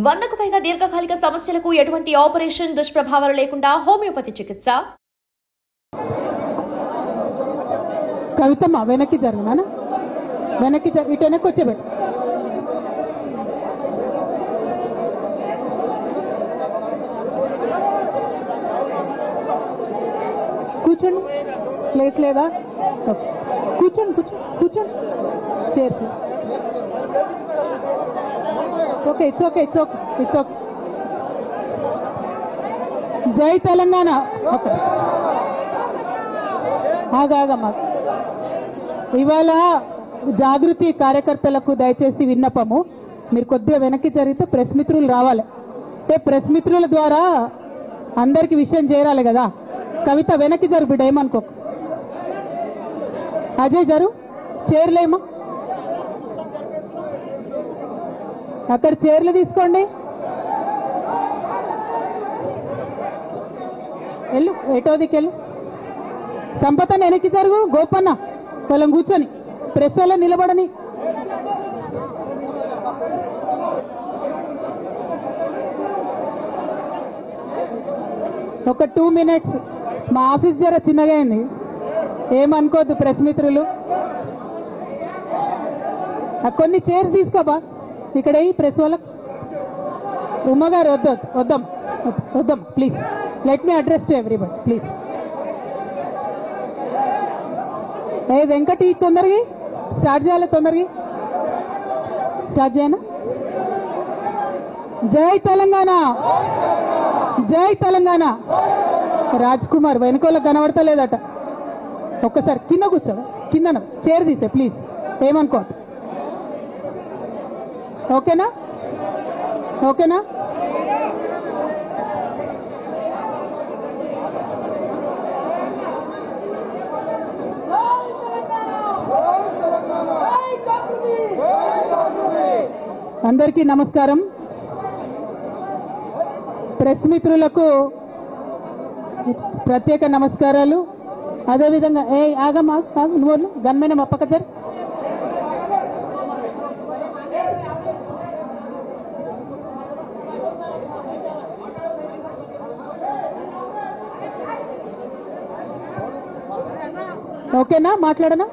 100కు పైగా దీర్ఘకాలిక సమస్యలకు ఎటువంటి ఆపరేషన్ దుష్ప్రభావాలు లేకుండా హోమియోపతి చికిత్స. కవితమ్మ వెనక్కి జరుగునా, వెనక్కి ఇటు వెనక్కి వచ్చేబెట్టు. కూర్చోండి, ప్లేస్ లేదా? కూర్చోండి కూర్చోండి కూర్చోండి, చేర్చు. Okay, it's okay, it's okay, it's okay. జై తెలంగాణ. ఓకే, ఆగాగమ్మా. ఇవాళ జాగృతి కార్యకర్తలకు దయచేసి విన్నపము, మీరు కొద్దిగా వెనక్కి జరిగితే ప్రెస్ మిత్రులు రావాలి. అంటే ప్రెస్ మిత్రుల ద్వారా అందరికి విషయం చేరాలి కదా. కవిత వెనక్కి జరు బిడ్డ, ఏమనుకో. అజయ్ జరు, చైర్లేమా అక్కడ చైర్లు తీసుకోండి. వెళ్ళు, ఎటోదికి వెళ్ళు. సంపతన్న వెనక్కి జరుగు. గోపన్న వాళ్ళని కూర్చొని ప్రెస్ వాళ్ళ నిలబడని. ఒక 2 minutes. మా ఆఫీస్ జర చిన్నగా అయింది, ఏమనుకోద్దు ప్రెస్ మిత్రులు. కొన్ని చైర్స్ తీసుకోబా ఇక్కడ ప్రెస్ వాళ్ళకు. ఉమ్మగారు వద్దాం వద్దాం please. Let me address to everybody please. Venkati తొందరగా స్టార్ట్ చేయాలి, తొందరగా స్టార్ట్ చేయనా. జై తెలంగాణ, జై తెలంగాణ. రాజ్ కుమార్ వెనుకోళ్ళకి కనబడతలేదట, ఒక్కసారి కింద కూర్చోవా, కింద చైర్ తీసే ప్లీజ్, ఏమనుకో. ఓకేనా, ఓకేనా. అందరికీ నమస్కారం. ప్రెస్ మిత్రులకు ప్రత్యేక నమస్కారాలు. అదేవిధంగా ఆగమ్మా, నువ్వు గన్మేన మా పక్క సార్. ఓకేనా, మాట్లాడనా.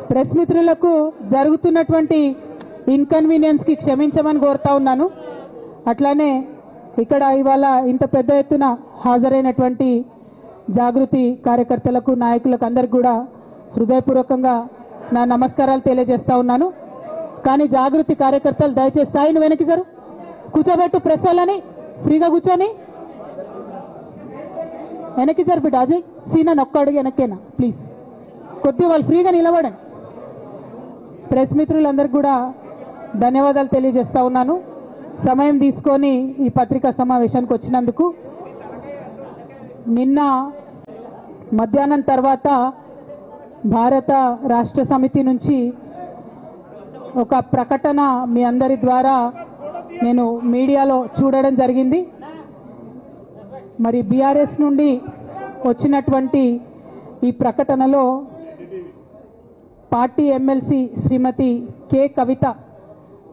ప్రెస్ మిత్రులకు జరుగుతున్నటువంటి ఇన్కన్వీనియన్స్కి క్షమించమని కోరుతా ఉన్నాను. అట్లానే ఇక్కడ ఇవాళ ఇంత పెద్ద ఎత్తున హాజరైనటువంటి జాగృతి కార్యకర్తలకు, నాయకులకు అందరికి కూడా హృదయపూర్వకంగా నా నమస్కారాలు తెలియజేస్తా ఉన్నాను. కానీ జాగృతి కార్యకర్తలు దయచేసి సాయిని వెనక్కి జరు, కూర్చోబెట్టు ప్రెస్ వాళ్ళని, ఫ్రీగా కూర్చొని వెనక్కి జరు బిడ్డ. అజయ్ సీనా ఒక్క అడుగు వెనక్కేనా ప్లీజ్, కొద్దిగా వాళ్ళు ఫ్రీగా నిలబడండి. ప్రెస్ మిత్రులందరికీ కూడా ధన్యవాదాలు తెలియజేస్తా ఉన్నాను, సమయం తీసుకొని ఈ పత్రికా సమావేశానికి వచ్చినందుకు. నిన్న మధ్యాహ్నం తర్వాత భారత రాష్ట్ర సమితి నుంచి ఒక ప్రకటన మీ అందరి ద్వారా నేను మీడియాలో చూడడం జరిగింది. మరి బీఆర్ఎస్ నుండి వచ్చినటువంటి ఈ ప్రకటనలో పార్టీ ఎమ్మెల్సీ శ్రీమతి కె కవిత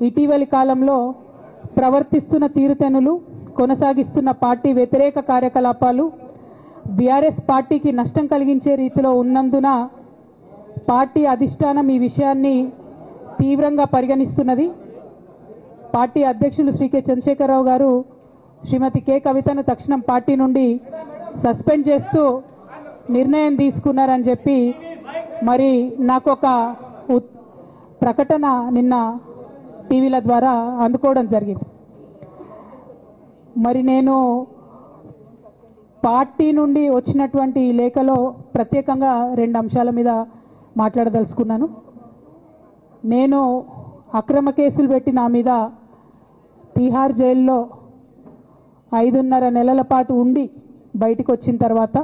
ఇటీవలి కాలంలో ప్రవర్తిస్తున్న తీరుతెన్నులు, కొనసాగిస్తున్న పార్టీ వ్యతిరేక కార్యకలాపాలు బీఆర్ఎస్ పార్టీకి నష్టం కలిగించే రీతిలో ఉన్నందున పార్టీ అధిష్టానం ఈ విషయాన్ని తీవ్రంగా పరిగణిస్తున్నది. పార్టీ అధ్యక్షులు శ్రీ కె చంద్రశేఖరరావు గారు శ్రీమతి కె కవితను తక్షణం పార్టీ నుండి సస్పెండ్ చేస్తూ నిర్ణయం తీసుకున్నారని చెప్పి మరి నాకు ఒక ప్రకటన నిన్న టీవీల ద్వారా అందుకోవడం జరిగింది. మరి నేను పార్టీ నుండి వచ్చినటువంటి లేఖలో ప్రత్యేకంగా 2 అంశాల మీద మాట్లాడదలుచుకున్నాను. నేను అక్రమ కేసులు పెట్టి నా మీద తిహార్ జైల్లో 5.5 నెలల పాటు ఉండి బయటకు వచ్చిన తర్వాత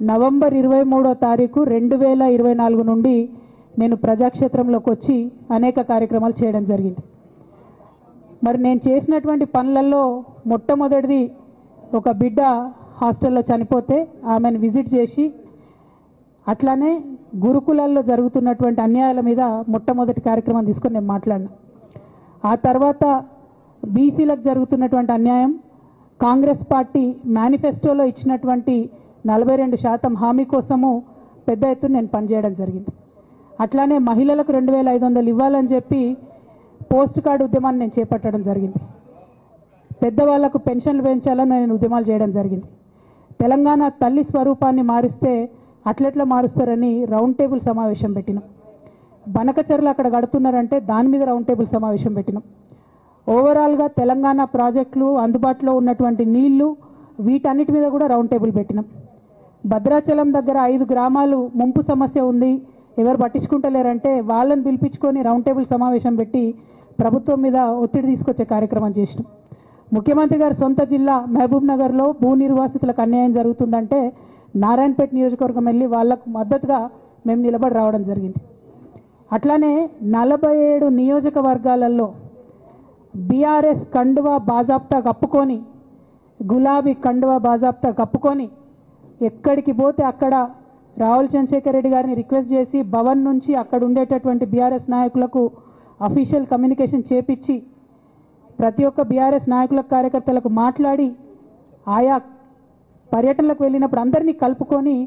నవంబర్ 23వ తారీఖు 2024 నుండి నేను ప్రజాక్షేత్రంలోకి వచ్చి అనేక కార్యక్రమాలు చేయడం జరిగింది. మరి నేను చేసినటువంటి పనులలో మొట్టమొదటిది, ఒక బిడ్డ హాస్టల్లో చనిపోతే ఆమెను విజిట్ చేసి, అట్లానే గురుకులాల్లో జరుగుతున్నటువంటి అన్యాయాల మీద మొట్టమొదటి కార్యక్రమం తీసుకొని నేను మాట్లాడినా. ఆ తర్వాత బీసీలకు జరుగుతున్నటువంటి అన్యాయం, కాంగ్రెస్ పార్టీ మేనిఫెస్టోలో ఇచ్చినటువంటి 42% హామీ కోసము పెద్ద ఎత్తున నేను పనిచేయడం జరిగింది. అట్లానే మహిళలకు 2500 ఇవ్వాలని చెప్పి పోస్ట్ కార్డు ఉద్యమాన్ని నేను చేపట్టడం జరిగింది. పెద్దవాళ్లకు పెన్షన్లు పెంచాలని నేను ఉద్యమాలు చేయడం జరిగింది. తెలంగాణ తల్లి స్వరూపాన్ని మారిస్తే అట్లెట్లా మారుస్తారని రౌండ్ టేబుల్ సమావేశం పెట్టినాం. బనకచెర్లు అక్కడ కడుతున్నారంటే దాని మీద రౌండ్ టేబుల్ సమావేశం పెట్టినాం. ఓవరాల్గా తెలంగాణ ప్రాజెక్టులు, అందుబాటులో ఉన్నటువంటి నీళ్లు, వీటన్నిటి మీద కూడా రౌండ్ టేబుల్ పెట్టినాం. భద్రాచలం దగ్గర 5 గ్రామాలు ముంపు సమస్య ఉంది, ఎవరు పట్టించుకుంటలేరంటే వాళ్ళని పిలిపించుకొని రౌండ్ టేబుల్ సమావేశం పెట్టి ప్రభుత్వం మీద ఒత్తిడి తీసుకొచ్చే కార్యక్రమం చేసినాం. ముఖ్యమంత్రి గారు సొంత జిల్లా మహబూబ్ నగర్లో భూ నిర్వాసితులకు అన్యాయం జరుగుతుందంటే నారాయణపేట నియోజకవర్గం వెళ్ళి వాళ్లకు మద్దతుగా మేము నిలబడి రావడం జరిగింది. అట్లానే 47 నియోజకవర్గాలలో బీఆర్ఎస్ కండువా బాజాప్తా కప్పుకొని, గులాబీ కండువా బాజాప్తా కప్పుకొని ఎక్కడికి పోతే అక్కడ రాహుల్ చంద్రశేఖర్ రెడ్డి గారిని రిక్వెస్ట్ చేసి భవన్ నుంచి అక్కడ ఉండేటటువంటి బీఆర్ఎస్ నాయకులకు అఫీషియల్ కమ్యూనికేషన్ చేపించి ప్రతి ఒక్క బీఆర్ఎస్ నాయకులకు, కార్యకర్తలకు మాట్లాడి ఆయా పర్యటనలకు వెళ్ళినప్పుడు అందరినీ కలుపుకొని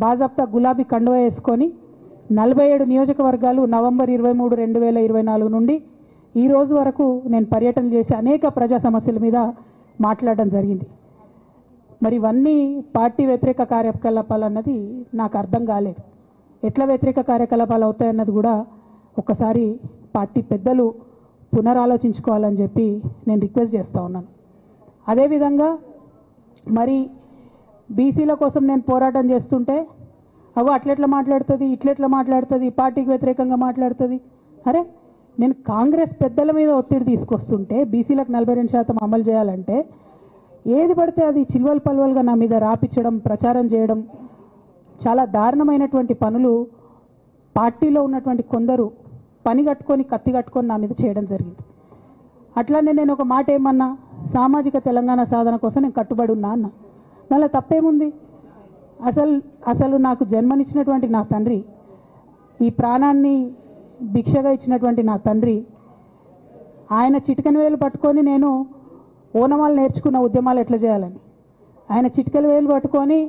బాజాప్తా గులాబీ కండువా వేసుకొని 47 నియోజకవర్గాలు నవంబర్ 23, 2024 నుండి ఈ రోజు వరకు నేను పర్యటన చేసి అనేక ప్రజా సమస్యల మీద మాట్లాడడం జరిగింది. మరి ఇవన్నీ పార్టీ వ్యతిరేక కార్యకలాపాలు అన్నది నాకు అర్థం కాలేదు. ఎట్లా వ్యతిరేక కార్యకలాపాలు అవుతాయన్నది కూడా ఒకసారి పార్టీ పెద్దలు పునరాలోచించుకోవాలని చెప్పి నేను రిక్వెస్ట్ చేస్తూ ఉన్నాను. అదేవిధంగా మరి బీసీల కోసం నేను పోరాటం చేస్తుంటే అట్లెట్లా మాట్లాడుతుంది, ఇట్లెట్లా మాట్లాడుతుంది, పార్టీకి వ్యతిరేకంగా మాట్లాడుతుంది. అరే, నేను కాంగ్రెస్ పెద్దల మీద ఒత్తిడి తీసుకొస్తుంటే బీసీలకు 42% అమలు చేయాలంటే ఏది పడితే అది చిల్వల్ పల్వల్గా నా మీద రాపించడం, ప్రచారం చేయడం, చాలా దారుణమైనటువంటి పనులు పార్టీలో ఉన్నటువంటి కొందరు పని కట్టుకొని, కత్తి కట్టుకొని నా మీద చేయడం జరిగింది. అట్లానే నేను ఒక మాట ఏమన్నా, సామాజిక తెలంగాణ సాధన కోసం నేను కట్టుబడి ఉన్నా అన్న. దానిలో తప్పేముంది? అసలు నాకు జన్మనిచ్చినటువంటి నా తండ్రి, ఈ ప్రాణాన్ని భిక్షగా ఇచ్చినటువంటి నా తండ్రి, ఆయన చిటికెన వేలు పట్టుకొని నేను ఓనమాలు నేర్చుకున్న ఉద్యమాలు ఎట్లా చేయాలని, ఆయన చిటికెల వేలు పట్టుకొని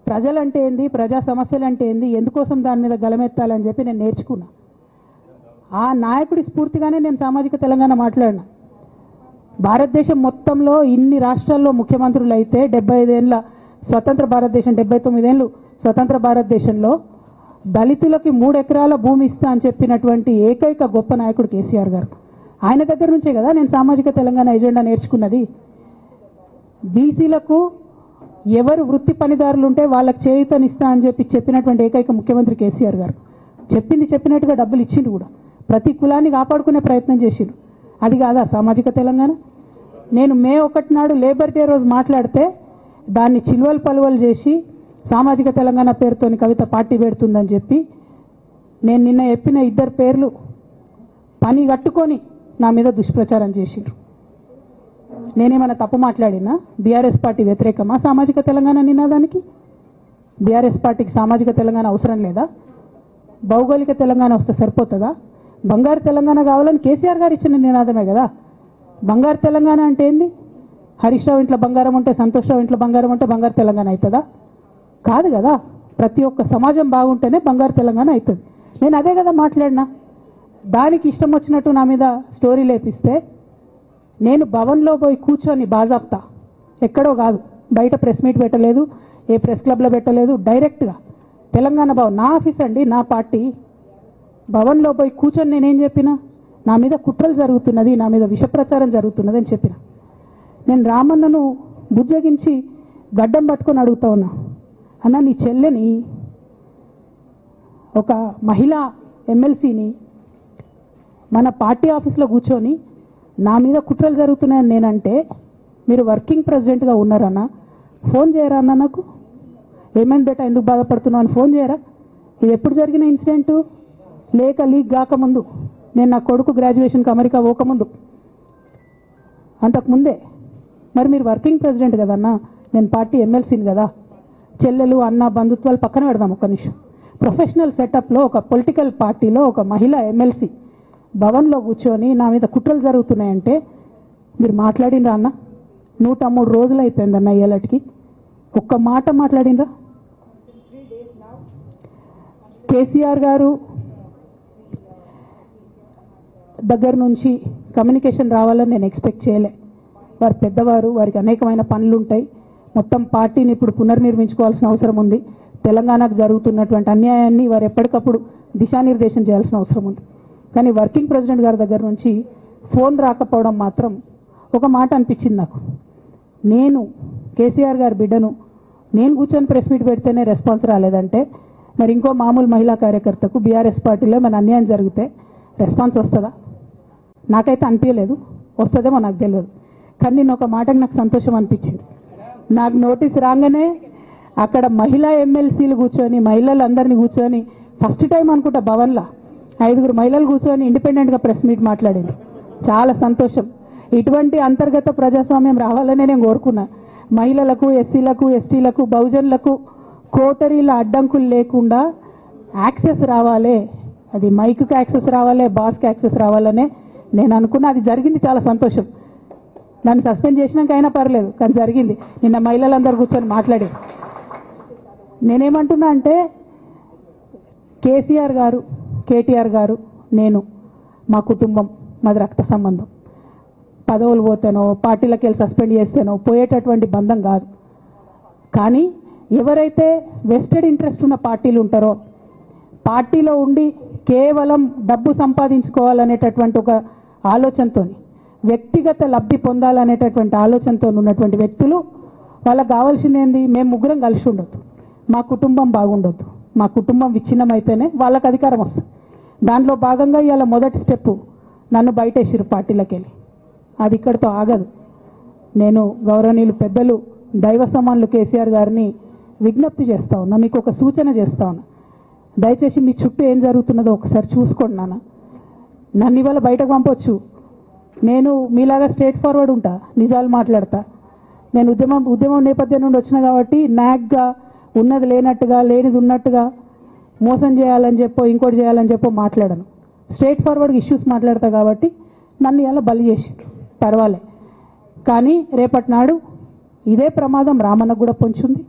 ప్రజలంటే ఏంది, ప్రజా సమస్యలు అంటే ఏంది, ఎందుకోసం దాని మీద గలమెత్తాలని చెప్పి నేను నేర్చుకున్నా. ఆ నాయకుడి స్ఫూర్తిగానే నేను సామాజిక తెలంగాణ మాట్లాడినా. భారతదేశం మొత్తంలో ఇన్ని రాష్ట్రాల్లో ముఖ్యమంత్రులు అయితే 75 ఏళ్ళ స్వతంత్ర భారతదేశం, 79 ఏళ్ళు స్వతంత్ర భారతదేశంలో దళితులకి 3 ఎకరాల భూమి ఇస్తా అని చెప్పినటువంటి ఏకైక గొప్ప నాయకుడు కేసీఆర్ గారు. ఆయన దగ్గర నుంచే కదా నేను సామాజిక తెలంగాణ ఎజెండా నేర్చుకున్నది. బీసీలకు ఎవరు వృత్తి పనిదారులు ఉంటే వాళ్ళకి చేయూతనిస్తా అని చెప్పినటువంటి ఏకైక ముఖ్యమంత్రి కేసీఆర్ గారు. చెప్పినట్టుగా డబ్బులు ఇచ్చిండు కూడా, ప్రతి కులాన్ని కాపాడుకునే ప్రయత్నం చేసిండు. అది కాదా సామాజిక తెలంగాణ? నేను మే 1 నాడు లేబర్ డే రోజు మాట్లాడితే దాన్ని చిల్వల్ పలువలు చేసి సామాజిక తెలంగాణ పేరుతోని కవిత పార్టీ పెడుతుందని చెప్పి నేను నిన్న చెప్పిన 2 పేర్లు పని కట్టుకొని నా మీద దుష్ప్రచారం చేసిండ్రు. నేనేమైనా తప్పు మాట్లాడినా? బీఆర్ఎస్ పార్టీ వ్యతిరేకమా సామాజిక తెలంగాణ నినాదానికి? బీఆర్ఎస్ పార్టీకి సామాజిక తెలంగాణ అవసరం లేదా? భౌగోళిక తెలంగాణ వస్తే సరిపోతుందా? బంగారు తెలంగాణ కావాలని కేసీఆర్ గారు ఇచ్చిన నినాదమే కదా. బంగారు తెలంగాణ అంటే ఏంది? హరీష్ రావు ఇంట్లో బంగారం ఉంటే, సంతోష్ రావు ఇంట్లో బంగారం ఉంటే బంగారు తెలంగాణ అవుతుందా? కాదు కదా. ప్రతి ఒక్క సమాజం బాగుంటేనే బంగారు తెలంగాణ అవుతుంది. నేను అదే కదా మాట్లాడినా. దానికి ఇష్టం వచ్చినట్టు నా మీద స్టోరీ లేపిస్తే నేను భవన్లో పోయి కూర్చొని బాజాప్తా, ఎక్కడో కాదు, బయట ప్రెస్ మీట్ పెట్టలేదు, ఏ ప్రెస్ క్లబ్లో పెట్టలేదు, డైరెక్ట్గా తెలంగాణ భవన్ నా ఆఫీస్ అండి, నా పార్టీ భవన్లో పోయి కూర్చొని నేనేం చెప్పినా, నా మీద కుట్రలు జరుగుతున్నది, నా మీద విషప్రచారం జరుగుతున్నది అని చెప్పిన. నేను రామన్నను బుజ్జగించి గడ్డం పట్టుకొని అడుగుతా ఉన్నా, అన్న నీ చెల్లెని, ఒక మహిళా ఎమ్మెల్సీని మన పార్టీ ఆఫీస్లో కూర్చొని నా మీద కుట్రలు జరుగుతున్నాయని నేనంటే మీరు వర్కింగ్ ప్రెసిడెంట్గా ఉన్నారన్న, ఫోన్ చేయరా అన్న నాకు? ఏమైంది బేటా, ఎందుకు బాధపడుతున్నావు అని ఫోన్ చేయరా? ఇది ఎప్పుడు జరిగిన ఇన్సిడెంటు? లేక లీక్ కాకముందు, నేను నా కొడుకు గ్రాడ్యుయేషన్కి అమెరికా పోకముందు, అంతకుముందే. మరి మీరు వర్కింగ్ ప్రెసిడెంట్ కదన్నా, నేను పార్టీ ఎమ్మెల్సీని కదా. చెల్లెలు, అన్న, బంధుత్వాలు పక్కన పెడదాం ఒక్క నిమిషం. ప్రొఫెషనల్ సెటప్లో ఒక పొలిటికల్ పార్టీలో ఒక మహిళా ఎమ్మెల్సీ భవన్లో కూర్చొని నా మీద కుట్రలు జరుగుతున్నాయంటే మీరు మాట్లాడినరా అన్న? 103 రోజులు అయిపోయిందన్న ఇయ్యాలటికి, ఒక్క మాట మాట్లాడినరా? కేసీఆర్ గారు దగ్గర నుంచి కమ్యూనికేషన్ రావాలని నేను ఎక్స్పెక్ట్ చేయలే. వారు పెద్దవారు, వారికి అనేకమైన పనులు ఉంటాయి. మొత్తం పార్టీని ఇప్పుడు పునర్నిర్మించుకోవాల్సిన అవసరం ఉంది. తెలంగాణకు జరుగుతున్నటువంటి అన్యాయాన్ని వారు ఎప్పటికప్పుడు దిశానిర్దేశం చేయాల్సిన అవసరం ఉంది. కానీ వర్కింగ్ ప్రెసిడెంట్ గారి దగ్గర నుంచి ఫోన్ రాకపోవడం మాత్రం ఒక మాట అనిపించింది నాకు. నేను కేసీఆర్ గారి బిడ్డను, నేను కూర్చొని ప్రెస్ మీట్ పెడితేనే రెస్పాన్స్ రాలేదంటే మరి ఇంకో మామూలు మహిళా కార్యకర్తకు బీఆర్ఎస్ పార్టీలో మన అన్యాయం జరిగితే రెస్పాన్స్ వస్తుందా? నాకైతే అనిపించలేదు. వస్తుందేమో నాకు తెలియదు. కానీ నేను ఒక మాటకు నాకు సంతోషం అనిపించింది. నాకు నోటీస్ రాగానే అక్కడ మహిళా ఎమ్మెల్సీలు కూర్చొని, మహిళలందరినీ కూర్చొని, ఫస్ట్ టైం అనుకుంటా భవన్లో 5 మహిళలు కూర్చొని ఇండిపెండెంట్గా ప్రెస్ మీట్ మాట్లాడింది. చాలా సంతోషం. ఇటువంటి అంతర్గత ప్రజాస్వామ్యం రావాలనే నేను కోరుకున్నా. మహిళలకు, ఎస్సీలకు, ఎస్టీలకు, బహుజనులకు కోటరీల అడ్డంకులు లేకుండా యాక్సెస్ రావాలి. అది మైక్కి యాక్సెస్ రావాలి, బాస్కి యాక్సెస్ రావాలనే నేను అనుకున్నా. అది జరిగింది. చాలా సంతోషం. నన్ను సస్పెండ్ చేసినాక అయినా పర్లేదు, కానీ జరిగింది. నిన్న మహిళలందరూ కూర్చొని మాట్లాడి నేనేమంటున్నా అంటే కేసీఆర్ గారు, కేటీఆర్ గారు, నేను, మా కుటుంబం, మాది రక్త సంబంధం. పదవులు పోతేనో, పార్టీలకు వెళ్ళి సస్పెండ్ చేస్తేనో పోయేటటువంటి బంధం కాదు. కానీ ఎవరైతే వెస్టెడ్ ఇంట్రెస్ట్ ఉన్న పార్టీలు ఉంటారో, పార్టీలో ఉండి కేవలం డబ్బు సంపాదించుకోవాలనేటటువంటి ఒక ఆలోచనతో, వ్యక్తిగత లబ్ధి పొందాలనేటటువంటి ఆలోచనతో ఉన్నటువంటి వ్యక్తులు, వాళ్ళకి కావాల్సింది ఏంది? మేము ముగ్గురం కలిసి ఉండొద్దు, మా కుటుంబం బాగుండొద్దు, మా కుటుంబం విచ్ఛిన్నమైతేనే వాళ్ళకి అధికారం వస్తుంది. దాంట్లో భాగంగా ఇవాళ మొదటి స్టెప్పు నన్ను బయటేసిరు పార్టీలకు వెళ్ళి. అది ఇక్కడితో ఆగదు. నేను గౌరవనీయులు పెద్దలు దైవ సమానులు కేసీఆర్ గారిని విజ్ఞప్తి చేస్తా ఉన్నా, మీకు ఒక సూచన చేస్తా ఉన్నా. దయచేసి మీ చుట్టూ ఏం జరుగుతున్నదో ఒకసారి చూసుకోండి నాన్న. నన్ను ఇవాళ బయటకు పంపొచ్చు, నేను మీలాగా స్ట్రేట్ ఫార్వర్డ్ ఉంటా, నిజాలు మాట్లాడతా. నేను ఉద్యమం నేపథ్యం నుండి వచ్చిన కాబట్టి నాగ్గా, ఉన్నది లేనట్టుగా, లేనిది ఉన్నట్టుగా, మోసం చేయాలని చెప్పో ఇంకోటి చేయాలని చెప్పో మాట్లాడను. స్ట్రేట్ ఫార్వర్డ్గా ఇష్యూస్ మాట్లాడతా కాబట్టి నన్ను ఇలా బలి చేసిండ్రు, పర్వాలే. కానీ రేపటి నాడు ఇదే ప్రమాదం రామన్నకు కూడా పొంచుంది,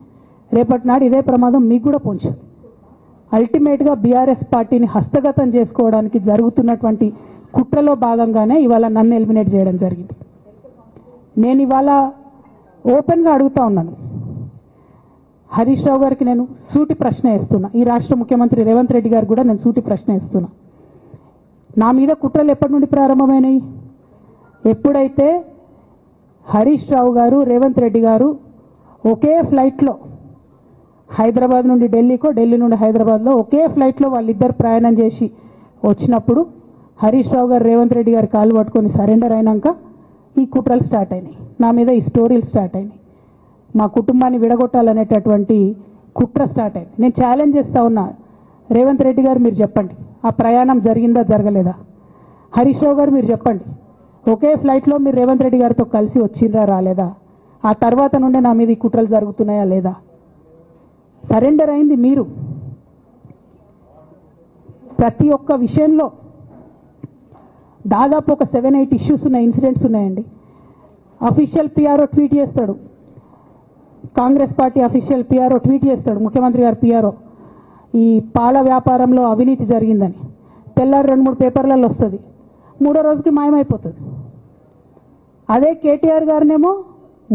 రేపటి నాడు ఇదే ప్రమాదం మీకు కూడా పొంచుంది. అల్టిమేట్గా బీఆర్ఎస్ పార్టీని హస్తగతం చేసుకోవడానికి జరుగుతున్నటువంటి కుట్రలో భాగంగానే ఇవాళ నన్ను ఎలిమినేట్ చేయడం జరిగింది. నేను ఇవాళ ఓపెన్గా అడుగుతా ఉన్నాను, హరీష్ రావు గారికి నేను సూటి ప్రశ్న వేస్తున్నా, ఈ రాష్ట్ర ముఖ్యమంత్రి రేవంత్ రెడ్డి గారికి కూడా నేను సూటి ప్రశ్న వేస్తున్నా. నా మీద కుట్రలు ఎప్పటి నుండి ప్రారంభమైనాయి? ఎప్పుడైతే హరీష్ రావు గారు, రేవంత్ రెడ్డి గారు ఒకే ఫ్లైట్లో హైదరాబాద్ నుండి ఢిల్లీకో, ఢిల్లీ నుండి హైదరాబాద్లో ఒకే ఫ్లైట్లో వాళ్ళిద్దరు ప్రయాణం చేసి వచ్చినప్పుడు హరీష్ రావు గారు రేవంత్ రెడ్డి గారు కాలు పట్టుకొని సరెండర్ అయినాక ఈ కుట్రలు స్టార్ట్ అయినాయి, నా మీద ఈ స్టోరీలు స్టార్ట్ అయినాయి, మా కుటుంబాన్ని విడగొట్టాలనేటటువంటి కుట్ర స్టార్ట్ అయింది. నేను ఛాలెంజ్ చేస్తా ఉన్నా, రేవంత్ రెడ్డి గారు మీరు చెప్పండి, ఆ ప్రయాణం జరిగిందా జరగలేదా? హరీష్ రావు గారు మీరు చెప్పండి, ఒకే ఫ్లైట్లో మీరు రేవంత్ రెడ్డి గారితో కలిసి వచ్చిండ్రా రాలేదా? ఆ తర్వాత నుండే నా మీద ఈ కుట్రలు జరుగుతున్నాయా లేదా? సరెండర్ అయింది మీరు. ప్రతి ఒక్క విషయంలో దాదాపు ఒక 7-8 ఇష్యూస్ ఉన్నాయి, ఇన్సిడెంట్స్ ఉన్నాయండి. అఫీషియల్ పిఆర్ఓ ట్వీట్ చేస్తాడు, Congress party official PRO tweet చేస్తాడు, ముఖ్యమంత్రి గారు పిఆర్ఓ, ఈ పాల వ్యాపారంలో అవినీతి జరిగిందని. తెల్లారి 2-3 పేపర్లలో వస్తుంది, 3వ రోజుకి మాయమైపోతుంది. అదే కేటీఆర్ గారినేమో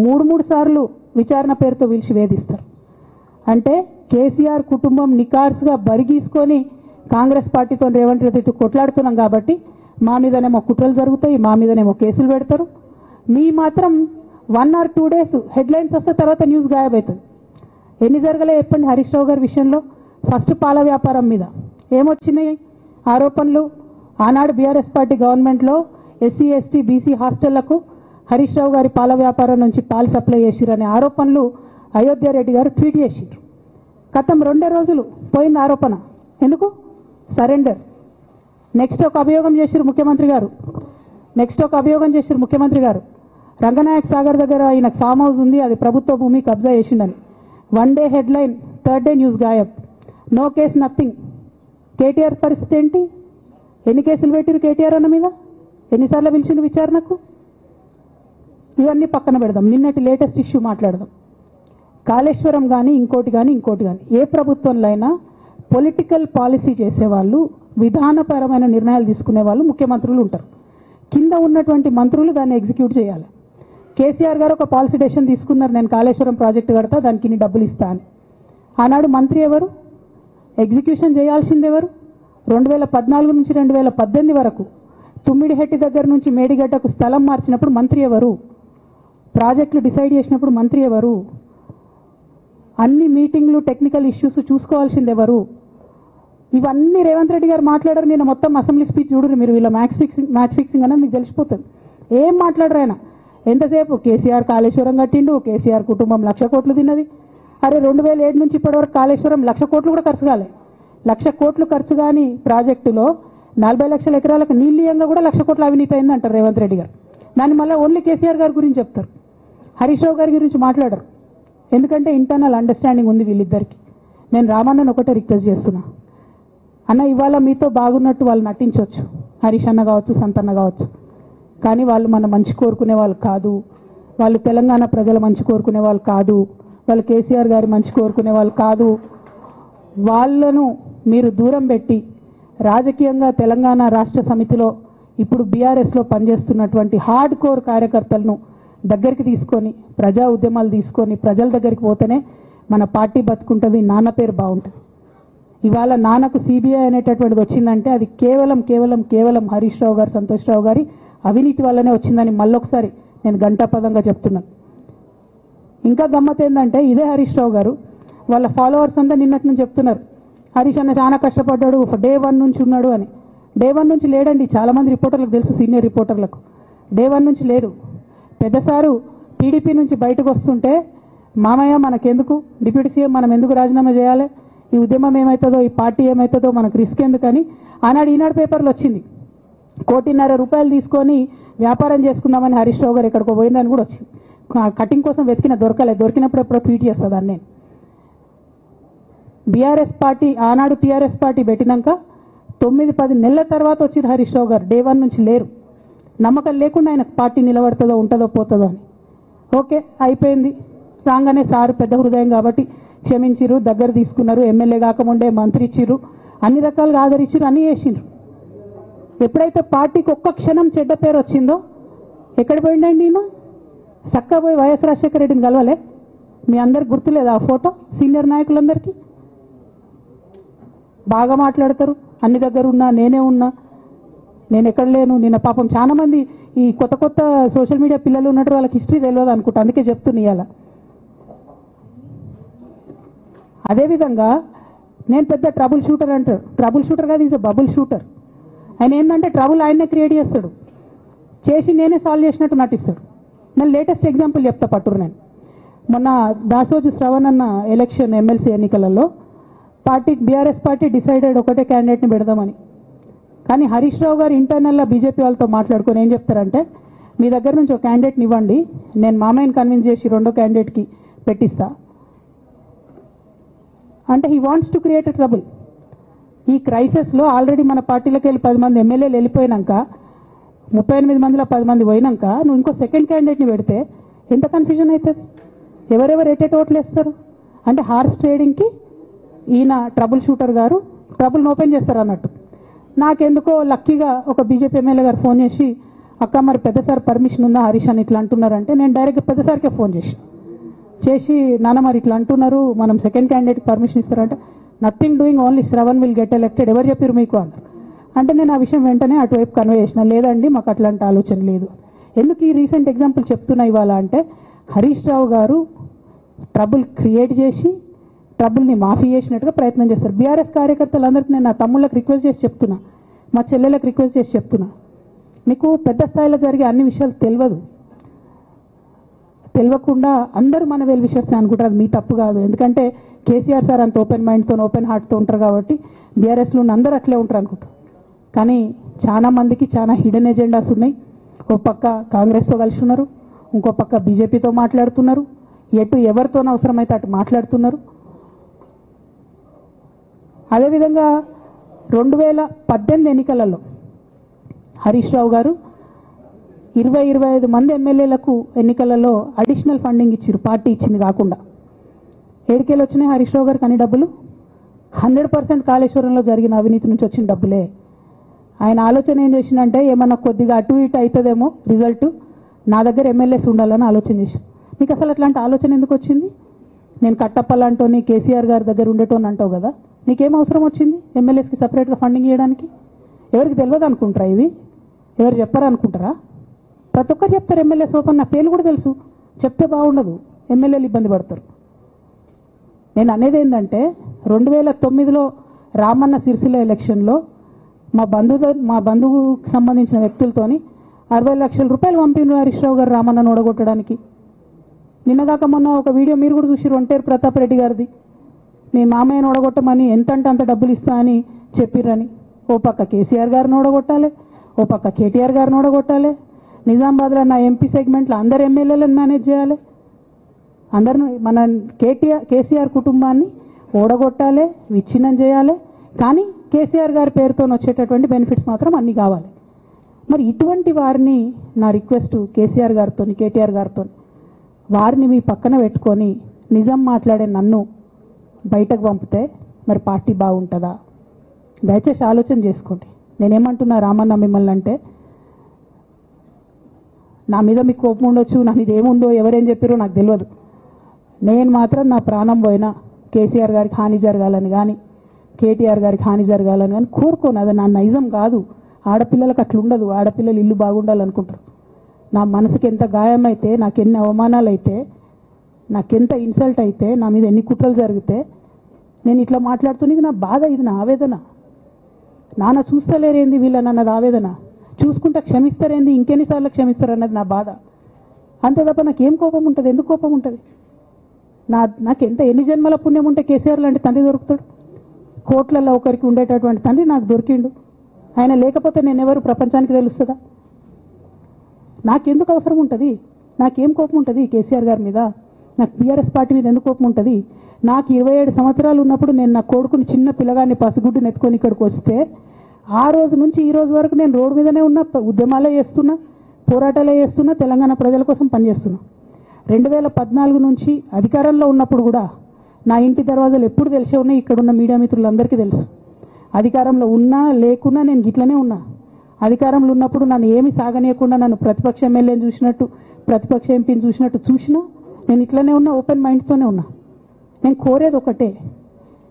3 సార్లు విచారణ పేరుతో పిలిచి వేధిస్తారు. అంటే కేసీఆర్ కుటుంబం నికార్స్గా బరిగీసుకొని కాంగ్రెస్ పార్టీతో రేవంత్ రెడ్డి కొట్లాడుతున్నాం కాబట్టి మా మీదనేమో కుట్రలు జరుగుతాయి, మా మీదనేమో కేసులు పెడతారు. మీ మాత్రం 1 or 2 days హెడ్లైన్స్ వస్తే తర్వాత న్యూస్ గాయబవుతుంది. ఎన్ని జరగలే చెప్పండి హరీష్ రావు గారి విషయంలో? ఫస్ట్ పాల వ్యాపారం మీద ఏమొచ్చినాయి ఆరోపణలు? ఆనాడు బీఆర్ఎస్ పార్టీ గవర్నమెంట్లో SC, ST, BC హాస్టళ్లకు Harish Rao గారి పాల వ్యాపారం నుంచి పాలు సప్లై చేసిరనే ఆరోపణలు అయోధ్య రెడ్డి గారు ట్వీట్ చేసిండ్రు. గతం 2 రోజులు పోయింది ఆరోపణ. ఎందుకు? సరెండర్. నెక్స్ట్ ఒక అభియోగం చేసిరు ముఖ్యమంత్రి గారు, రంగనాయక్ సాగర్ దగ్గర ఆయన ఫామ్ హౌస్ ఉంది, అది ప్రభుత్వ భూమి, కబ్జా చేసిండని. 1 day headline, 3rd day news గాయబ్, నో కేస్ నథింగ్. కేటీఆర్ పరిస్థితి ఏంటి? ఎన్ని కేసులు పెట్టిరు కేటీఆర్ అన్న మీద? ఎన్నిసార్లు పిలిచిండు విచారణకు? ఇవన్నీ పక్కన పెడదాం. నిన్నటి లేటెస్ట్ ఇష్యూ మాట్లాడదాం. కాళేశ్వరం కానీ ఇంకోటి కానీ ఏ ప్రభుత్వంలో అయినా పొలిటికల్ పాలసీ చేసేవాళ్ళు, విధానపరమైన నిర్ణయాలు తీసుకునే వాళ్ళు ముఖ్యమంత్రులు ఉంటారు. కింద ఉన్నటువంటి మంత్రులు దాన్ని ఎగ్జిక్యూట్ చేయాలి. కేసీఆర్ గారు ఒక పాలసీ డెసిషన్ తీసుకున్నారు, నేను కాళేశ్వరం ప్రాజెక్టు కడతా, దానికి ఇన్ని డబ్బులు ఇస్తా అని. ఆనాడు మంత్రి ఎవరు? ఎగ్జిక్యూషన్ చేయాల్సింది ఎవరు? 2014 నుంచి 2018 వరకు తుమ్మిడిహెట్టి దగ్గర నుంచి మేడిగడ్డకు స్థలం మార్చినప్పుడు మంత్రి ఎవరు? ప్రాజెక్టులు డిసైడ్ చేసినప్పుడు మంత్రి ఎవరు? అన్ని మీటింగ్లు టెక్నికల్ ఇష్యూస్ చూసుకోవాల్సింది ఎవరు? ఇవన్నీ రేవంత్ రెడ్డి గారు మాట్లాడారు. నేను మొత్తం అసెంబ్లీ స్పీచ్ చూడరు మీరు, వీళ్ళ మ్యాచ్ ఫిక్సింగ్ అనేది మీకు తెలిసిపోతుంది. ఏం మాట్లాడరు ఆయన. ఎంతసేపు కేసీఆర్ కాళేశ్వరం కట్టిండు, కేసీఆర్ కుటుంబం 1,00,000 కోట్లు తిన్నది. అరే 2007 నుంచి ఇప్పటివరకు కాళేశ్వరం 1,00,000 కోట్లు కూడా ఖర్చు కాలే. 1,00,000 కోట్లు ఖర్చు కాని ప్రాజెక్టులో 40 లక్షల ఎకరాలకు నీళ్ళీయంగా కూడా 1,00,000 కోట్ల అవినీతి అయింది అంటారు రేవంత్ రెడ్డి గారు. దాన్ని మళ్ళీ ఓన్లీ కేసీఆర్ గారి గురించి చెప్తారు, హరీష్ రావు గారి గురించి మాట్లాడరు. ఎందుకంటే ఇంటర్నల్ అండర్స్టాండింగ్ ఉంది వీళ్ళిద్దరికి. నేను రామన్నను ఒకటే రిక్వెస్ట్ చేస్తున్నా, అన్న ఇవాళ మీతో బాగున్నట్టు వాళ్ళు నటించవచ్చు, హరీష్ అన్న కావచ్చు, సంతన్న కావచ్చు, కానీ వాళ్ళు మన మంచి కోరుకునే వాళ్ళు కాదు. వాళ్ళు తెలంగాణ ప్రజల మంచి కోరుకునే వాళ్ళు కాదు. వాళ్ళు కేసీఆర్ గారి మంచి కోరుకునే వాళ్ళు కాదు. వాళ్ళను మీరు దూరం పెట్టి రాజకీయంగా తెలంగాణ రాష్ట్ర సమితిలో ఇప్పుడు బీఆర్ఎస్లో పనిచేస్తున్నటువంటి హార్డ్ కోర్ కార్యకర్తలను దగ్గరికి తీసుకొని ప్రజా ఉద్యమాలు తీసుకొని ప్రజల దగ్గరికి పోతేనే మన పార్టీ బతుకుంటుంది, నాన్న పేరు బాగుంటుంది. ఇవాళ నాన్నకు సిబిఐ అనేటటువంటిది వచ్చిందంటే అది కేవలం హరీష్ రావు గారు, సంతోష్ రావు గారి అవినీతి వల్లనే వచ్చిందని మళ్ళొకసారి నేను గంటాపదంగా చెప్తున్నాను. ఇంకా గమ్మత్ ఏంటంటే ఇదే హరీష్ రావు గారు వాళ్ళ ఫాలోవర్స్ అంతా నిన్నటి నుంచి చెప్తున్నారు, హరీష్ అన్న చాలా కష్టపడ్డాడు, డే 1 నుంచి ఉన్నాడు అని. డే 1 నుంచి లేడండి. చాలామంది రిపోర్టర్లకు తెలుసు, సీనియర్ రిపోర్టర్లకు డే 1 నుంచి లేరు. పెద్దసారు టీడీపీ నుంచి బయటకు వస్తుంటే మామయ్య మనకెందుకు, డిప్యూటీ సీఎం మనం ఎందుకు రాజీనామా చేయాలి, ఈ ఉద్యమం ఏమవుతుందో, ఈ పార్టీ ఏమవుతుందో మనకు రిస్క్ ఎందుకని ఆనాడు ఈనాడు పేపర్లో వచ్చింది. 1,50,00,000 రూపాయలు తీసుకొని వ్యాపారం చేసుకుందామని హరీష్ రావు గారు ఎక్కడికో పోయిందని కూడా వచ్చింది. కటింగ్ కోసం దొరికినప్పుడు ఎప్పుడో ట్వీట్ చేస్తుందని నేను. బీఆర్ఎస్ పార్టీ ఆనాడు టీఆర్ఎస్ పార్టీ పెట్టినాక 9-10 నెలల తర్వాత వచ్చింది హరీష్ రావు గారు. డే 1 నుంచి లేరు. నమ్మకం లేకుండా ఆయన పార్టీ నిలబడుతుందో ఉంటుందో పోతుందో అని. ఓకే అయిపోయింది. రాగానే సారు పెద్ద హృదయం కాబట్టి క్షమించిరు, దగ్గర తీసుకున్నారు, ఎమ్మెల్యే కాకముందే మంత్రి ఇచ్చిర్రు, అన్ని రకాలుగా ఆదరించిరు, అన్నీ చేసిండ్రు. ఎప్పుడైతే పార్టీకి ఒక్క క్షణం చెడ్డ పేరు వచ్చిందో ఎక్కడ పోయిండండి ఈయన? చక్కగా పోయి వైఎస్ రాజశేఖర రెడ్డిని కలవలే? మీ అందరికి గుర్తులేదు ఆ ఫోటో? సీనియర్ నాయకులందరికీ బాగా మాట్లాడతారు, అన్ని దగ్గర ఉన్నా, నేనే ఉన్నా, నేను ఎక్కడ లేను. నిన్న పాపం చాలా మంది ఈ కొత్త సోషల్ మీడియా పిల్లలు ఉన్నట్టు వాళ్ళకి హిస్టరీ తెలియదు అనుకుంటా, అందుకే చెప్తున్నా ఇవాళ. అదేవిధంగా నేను పెద్ద ట్రబుల్ షూటర్ అంటారు. ట్రబుల్ షూటర్ కాదు, ఈజ్ అ బబుల్ షూటర్. ఆయన ఏంటంటే ట్రబుల్ ఆయన్నే క్రియేట్ చేస్తాడు, చేసి నేనే సాల్వ్ చేసినట్టు నటిస్తాడు. నేను లేటెస్ట్ ఎగ్జాంపుల్ చెప్తా పట్టురు. నేను మొన్న దాసోజు శ్రవణ్ అన్న ఎలక్షన్ ఎమ్మెల్సీ ఎన్నికలలో బీఆర్ఎస్ పార్టీ డిసైడెడ్ ఒకటే క్యాండిడేట్ని పెడదామని. కానీ హరీష్ రావు గారు ఇంటర్నల్గా బీజేపీ వాళ్ళతో మాట్లాడుకొని ఏం చెప్తారంటే, మీ దగ్గర నుంచి ఒక క్యాండిడేట్ని ఇవ్వండి, నేను మామయ్యని కన్విన్స్ చేసి 2వ క్యాండిడేట్కి పెట్టిస్తా అంటే he wants to create a trouble. ఈ క్రైసిస్లో ఆల్రెడీ మన పార్టీలోకి వెళ్ళి 10 మంది ఎమ్మెల్యేలు వెళ్ళిపోయినాక 38 మందిలో 10 మంది పోయినాక నువ్వు ఇంకో సెకండ్ క్యాండిడేట్ని పెడితే ఎంత కన్ఫ్యూజన్ అవుతుంది? ఎవరెవరు ఎటెట్ ఓట్లు వేస్తారు? అంటే హార్స్ ట్రేడింగ్కి ఈయన ట్రబుల్ షూటర్ గారు ట్రబుల్ని ఓపెన్ చేస్తారు అన్నట్టు. నాకెందుకో లక్కీగా ఒక బీజేపీ ఎమ్మెల్యే గారు ఫోన్ చేసి, అక్క మరి పెద్దసారి పర్మిషన్ ఉందా హరీష్ అని ఇట్లా అంటున్నారంటే, నేను డైరెక్ట్గా పెద్దసారికే ఫోన్ చేసి నాన్న మరి ఇట్లా అంటున్నారు, మనం సెకండ్ క్యాండిడేట్కి పర్మిషన్ ఇస్తారంటే, nothing doing, only Shravan will get elected, ఎవరు చెప్పారు మీకు అన్నారు. అంటే నేను ఆ విషయం వెంటనే అటువైపు కన్వే చేసిన, లేదండి మాకు అట్లాంటి ఆలోచన లేదు. ఎందుకు ఈ రీసెంట్ ఎగ్జాంపుల్ చెప్తున్నా ఇవాళ అంటే, హరీష్ రావు గారు ట్రబుల్ క్రియేట్ చేసి ట్రబుల్ని మాఫీ చేసినట్టుగా ప్రయత్నం చేస్తారు. బీఆర్ఎస్ కార్యకర్తలందరికీ నేను నా తమ్ముళ్ళకి రిక్వెస్ట్ చేసి చెప్తున్నా, మా చెల్లెలకు రిక్వెస్ట్ చేసి చెప్తున్నా, మీకు పెద్ద స్థాయిలో జరిగే అన్ని విషయాలు తెలియకుండా అందరూ మన వెల్ విషర్స్ అనుకుంటారు. అది మీ తప్పు కాదు. ఎందుకంటే కేసీఆర్ సార్ అంత ఓపెన్ మైండ్తో ఓపెన్ హార్ట్తో ఉంటారు కాబట్టి బీఆర్ఎస్లో ఉన్న అందరూ అట్లే ఉంటారు అనుకుంటారు. కానీ చాలా మందికి చాలా హిడెన్ ఎజెండాస్ ఉన్నాయి. ఒక పక్క కాంగ్రెస్తో కలిసి ఉన్నారు, ఇంకో పక్క బీజేపీతో మాట్లాడుతున్నారు, ఎవరితో అవసరమైతే అటు మాట్లాడుతున్నారు. అదేవిధంగా 2018 ఎన్నికలలో హరీష్ రావు గారు 20-25 మంది ఎమ్మెల్యేలకు ఎన్నికలలో అడిషనల్ ఫండింగ్ ఇచ్చారు, పార్టీ ఇచ్చింది కాకుండా. ఏడికేలు వచ్చినాయి హరీష్ రావు గారికి అన్ని డబ్బులు? 100% కాళేశ్వరంలో జరిగిన అవినీతి నుంచి వచ్చిన డబ్బులే. ఆయన ఆలోచన ఏం చేసిందంటే ఏమన్నా కొద్దిగా అటు ఇటు అవుతుందేమో రిజల్ట్, నా దగ్గర ఎమ్మెల్యేస్ ఉండాలని ఆలోచన చేశాను. నీకు అసలు అట్లాంటి ఆలోచన ఎందుకు వచ్చింది? నేను కట్టప్పలాంటోని కేసీఆర్ గారి దగ్గర ఉండేటోని అంటావు కదా, నీకేం అవసరం వచ్చింది ఎమ్మెల్యేస్కి సపరేట్గా ఫండింగ్ ఇవ్వడానికి? ఎవరికి తెలియదు అనుకుంటారా? ఇవి ఎవరు చెప్పారు అనుకుంటారా? ప్రతి ఒక్కరు చెప్తారు ఎమ్మెల్యేస్ ఓపెన్, నా పేర్లు కూడా తెలుసు, చెప్తే బాగుండదు, ఎమ్మెల్యేలు ఇబ్బంది పడతారు. నేను అనేది ఏంటంటే 2009లో రామన్న సిరిసిల్ల ఎలక్షన్లో మా బంధువుకు సంబంధించిన వ్యక్తులతోని 60 లక్షల రూపాయలు పంపిన హరీష్ రావు గారు రామన్నను ఓడగొట్టడానికి. నిన్నగాక మొన్న ఒక వీడియో మీరు కూడా చూసి ఒంటేరు ప్రతాప్ రెడ్డి గారిది, మీ మామయ్యను ఓడగొట్టమని ఎంతంటే అంత డబ్బులు ఇస్తా అని చెప్పిర్రని. ఓ పక్క కేసీఆర్ గారిని ఓడగొట్టాలి, ఓ పక్క కేటీఆర్ గారిని ఓడగొట్టాలి, నిజామాబాద్లో నా ఎంపీ సెగ్మెంట్లో అందరు ఎమ్మెల్యేలను మేనేజ్ చేయాలి, అందరిని మన కేసీఆర్ కుటుంబాన్ని ఓడగొట్టాలి, విచ్ఛిన్నం చేయాలి. కానీ కేసీఆర్ గారి పేరుతో వచ్చేటటువంటి బెనిఫిట్స్ మాత్రం అన్నీ కావాలి. మరి ఇటువంటి వారిని నా రిక్వెస్ట్ కేసీఆర్ గారితో కేటీఆర్ గారితో, వారిని మీ పక్కన పెట్టుకొని నిజం మాట్లాడే నన్ను బయటకు పంపితే మరి పార్టీ బాగుంటుందా? దయచేసి ఆలోచన చేసుకోండి. నేనేమంటున్నా రామన్న మిమ్మల్ని అంటే, నా మీద మీకు కోపం ఉండొచ్చు, నా మీద ఏముందో ఎవరేం చెప్పారో నాకు తెలియదు. నేను మాత్రం నా ప్రాణం పోయినా కేసీఆర్ గారికి హాని జరగాలని కానీ కేటీఆర్ గారికి హాని జరగాలని కానీ కోరుకోను. అది నా నైజం కాదు. ఆడపిల్లలకు అట్లుండదు. ఆడపిల్లలు ఇల్లు బాగుండాలనుకుంటారు. నా మనసుకి ఎంత గాయం అయితే, నాకు ఎన్ని అవమానాలు అయితే, నాకెంత ఇన్సల్ట్ అయితే, నా మీద ఎన్ని కుట్రలు జరిగితే నేను ఇట్లా మాట్లాడుతున్నది నా బాధ, ఇది నా ఆవేదన. నాన్న చూస్తలేరేంది వీళ్ళని అన్నది ఆవేదన, చూసుకుంటే క్షమిస్తారేంది ఇంకెన్నిసార్లు క్షమిస్తారు అన్నది నా బాధ. అంతే తప్ప నాకేం కోపం ఉంటుంది? ఎందుకు కోపం ఉంటుంది? నాకు ఎన్ని జన్మల పుణ్యం ఉంటే కేసీఆర్ లాంటి తండ్రి దొరుకుతాడు? కోట్లలో ఒకరికి ఉండేటటువంటి తండ్రి నాకు దొరికిండు. ఆయన లేకపోతే నేనెవరు ప్రపంచానికి తెలుస్తుందా? నాకెందుకు అవసరం ఉంటుంది? నాకేం కోపం ఉంటుంది కేసీఆర్ గారి మీద? నాకు టీఆర్ఎస్ పార్టీ మీద ఎందుకు కోపం ఉంటుంది? నాకు 27 సంవత్సరాలు ఉన్నప్పుడు నేను నా కొడుకుని చిన్న పిల్లగాన్ని పసిగుడ్డుని ఎత్తుకొని ఇక్కడికి వస్తే ఆ రోజు నుంచి ఈ రోజు వరకు నేను రోడ్డు మీదనే ఉన్నా, ఉద్యమాలే చేస్తున్నా, పోరాటాలే చేస్తున్నా, తెలంగాణ ప్రజల కోసం పనిచేస్తున్నా. 2014 నుంచి అధికారంలో ఉన్నప్పుడు కూడా నా ఇంటి దర్వాజాలు ఎప్పుడు తెలిసే ఉన్నాయి. ఇక్కడున్న మీడియా మిత్రులందరికీ తెలుసు. అధికారంలో ఉన్నా లేకున్నా నేను ఇట్లనే ఉన్నా. అధికారంలో ఉన్నప్పుడు నన్ను ఏమి సాగనీయకుండా నన్ను ప్రతిపక్ష ఎమ్మెల్యేని చూసినట్టు, ప్రతిపక్ష ఎంపీని చూసినట్టు చూసినా నేను ఇట్లనే ఉన్నా, ఓపెన్ మైండ్తోనే ఉన్నా. నేను కోరేది ఒకటే,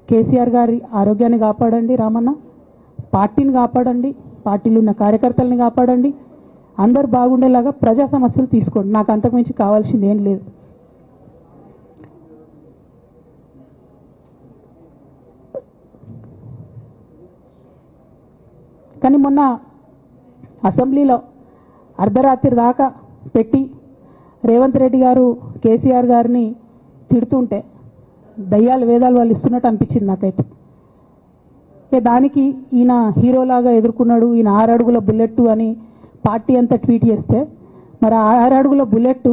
కేసీఆర్ గారి ఆరోగ్యాన్ని కాపాడండి రామన్న, పార్టీని కాపాడండి, పార్టీలో ఉన్న కార్యకర్తల్ని కాపాడండి, అందరు బాగుండేలాగా ప్రజా సమస్యలు తీసుకోండి. నాకు అంతకుమించి కావాల్సింది ఏం లేదు. కానీ మొన్న అసెంబ్లీలో అర్ధరాత్రి దాకా పెట్టి రేవంత్ రెడ్డి గారు కేసీఆర్ గారిని తిడుతుంటే దయ్యాలు వేదాలు వాళ్ళు ఇస్తున్నట్టు అనిపించింది నాకైతే. దానికి ఈయన హీరోలాగా ఎదుర్కొన్నాడు, ఈయన 6 అడుగుల బుల్లెట్ అని పార్టీ అంతా ట్వీట్ చేస్తే, మరి 6 అడుగుల బుల్లెట్